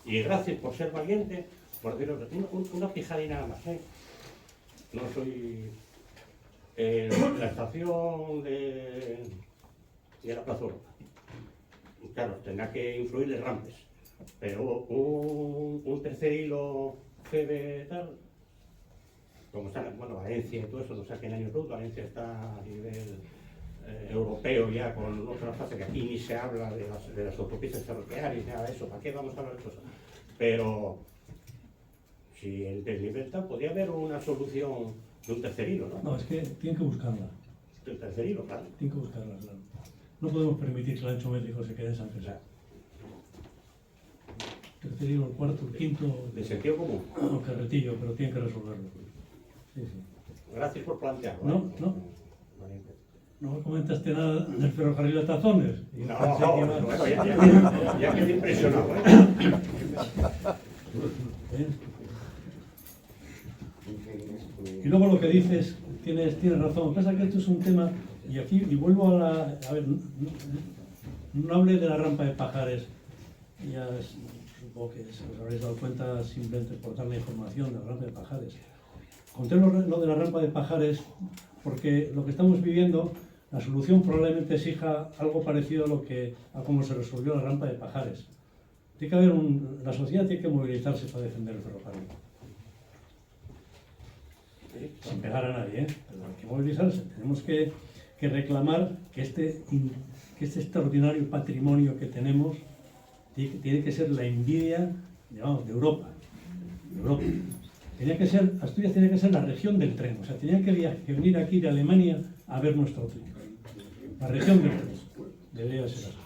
Y gracias por ser valiente, por decirlo, una fijada y nada más. No soy la estación de la Plaza Europa. Claro, tendrá que influirles Rampes, pero un tercer hilo GB tal, como está, bueno, Valencia y todo eso, no sé qué año todo, Valencia está a nivel europeo ya con otra fase que aquí ni se habla de las autopistas ferroviarias ni nada de eso, ¿para qué vamos a hablar de eso? Pero si el desnivel tal, podría haber una solución de un tercer hilo, ¿no? No, es que tienen que buscarla. El tercer hilo, claro. Tienen que buscarla, claro. No podemos permitir que el ancho métrico se quede en San José. Tercer hilo, el cuarto, el quinto... De sentido común. No, carretillo, pero tienen que resolverlo. Sí, sí. Gracias por plantearlo. No comentaste nada del ferrocarril de Tazones. Bueno, ya quedé impresionado. Y luego lo que dices, tienes razón. Pasa que esto es un tema, y vuelvo a ver, no hablé de la rampa de Pajares, ya supongo que os habréis dado cuenta simplemente por dar la información de la rampa de Pajares. Conté lo de la rampa de Pajares porque lo que estamos viviendo, la solución probablemente exija algo parecido a cómo se resolvió la rampa de Pajares. Tiene que haber la sociedad tiene que movilizarse para defender el ferrocarril. Sin pegar a nadie, pero hay que movilizarse. Tenemos que reclamar que este extraordinario patrimonio que tenemos tiene que ser la envidia, digamos, de Europa. Asturias tenía que ser la región del tren, o sea, tenía que venir aquí de Alemania a ver nuestro tren. La región del tren debería ser así.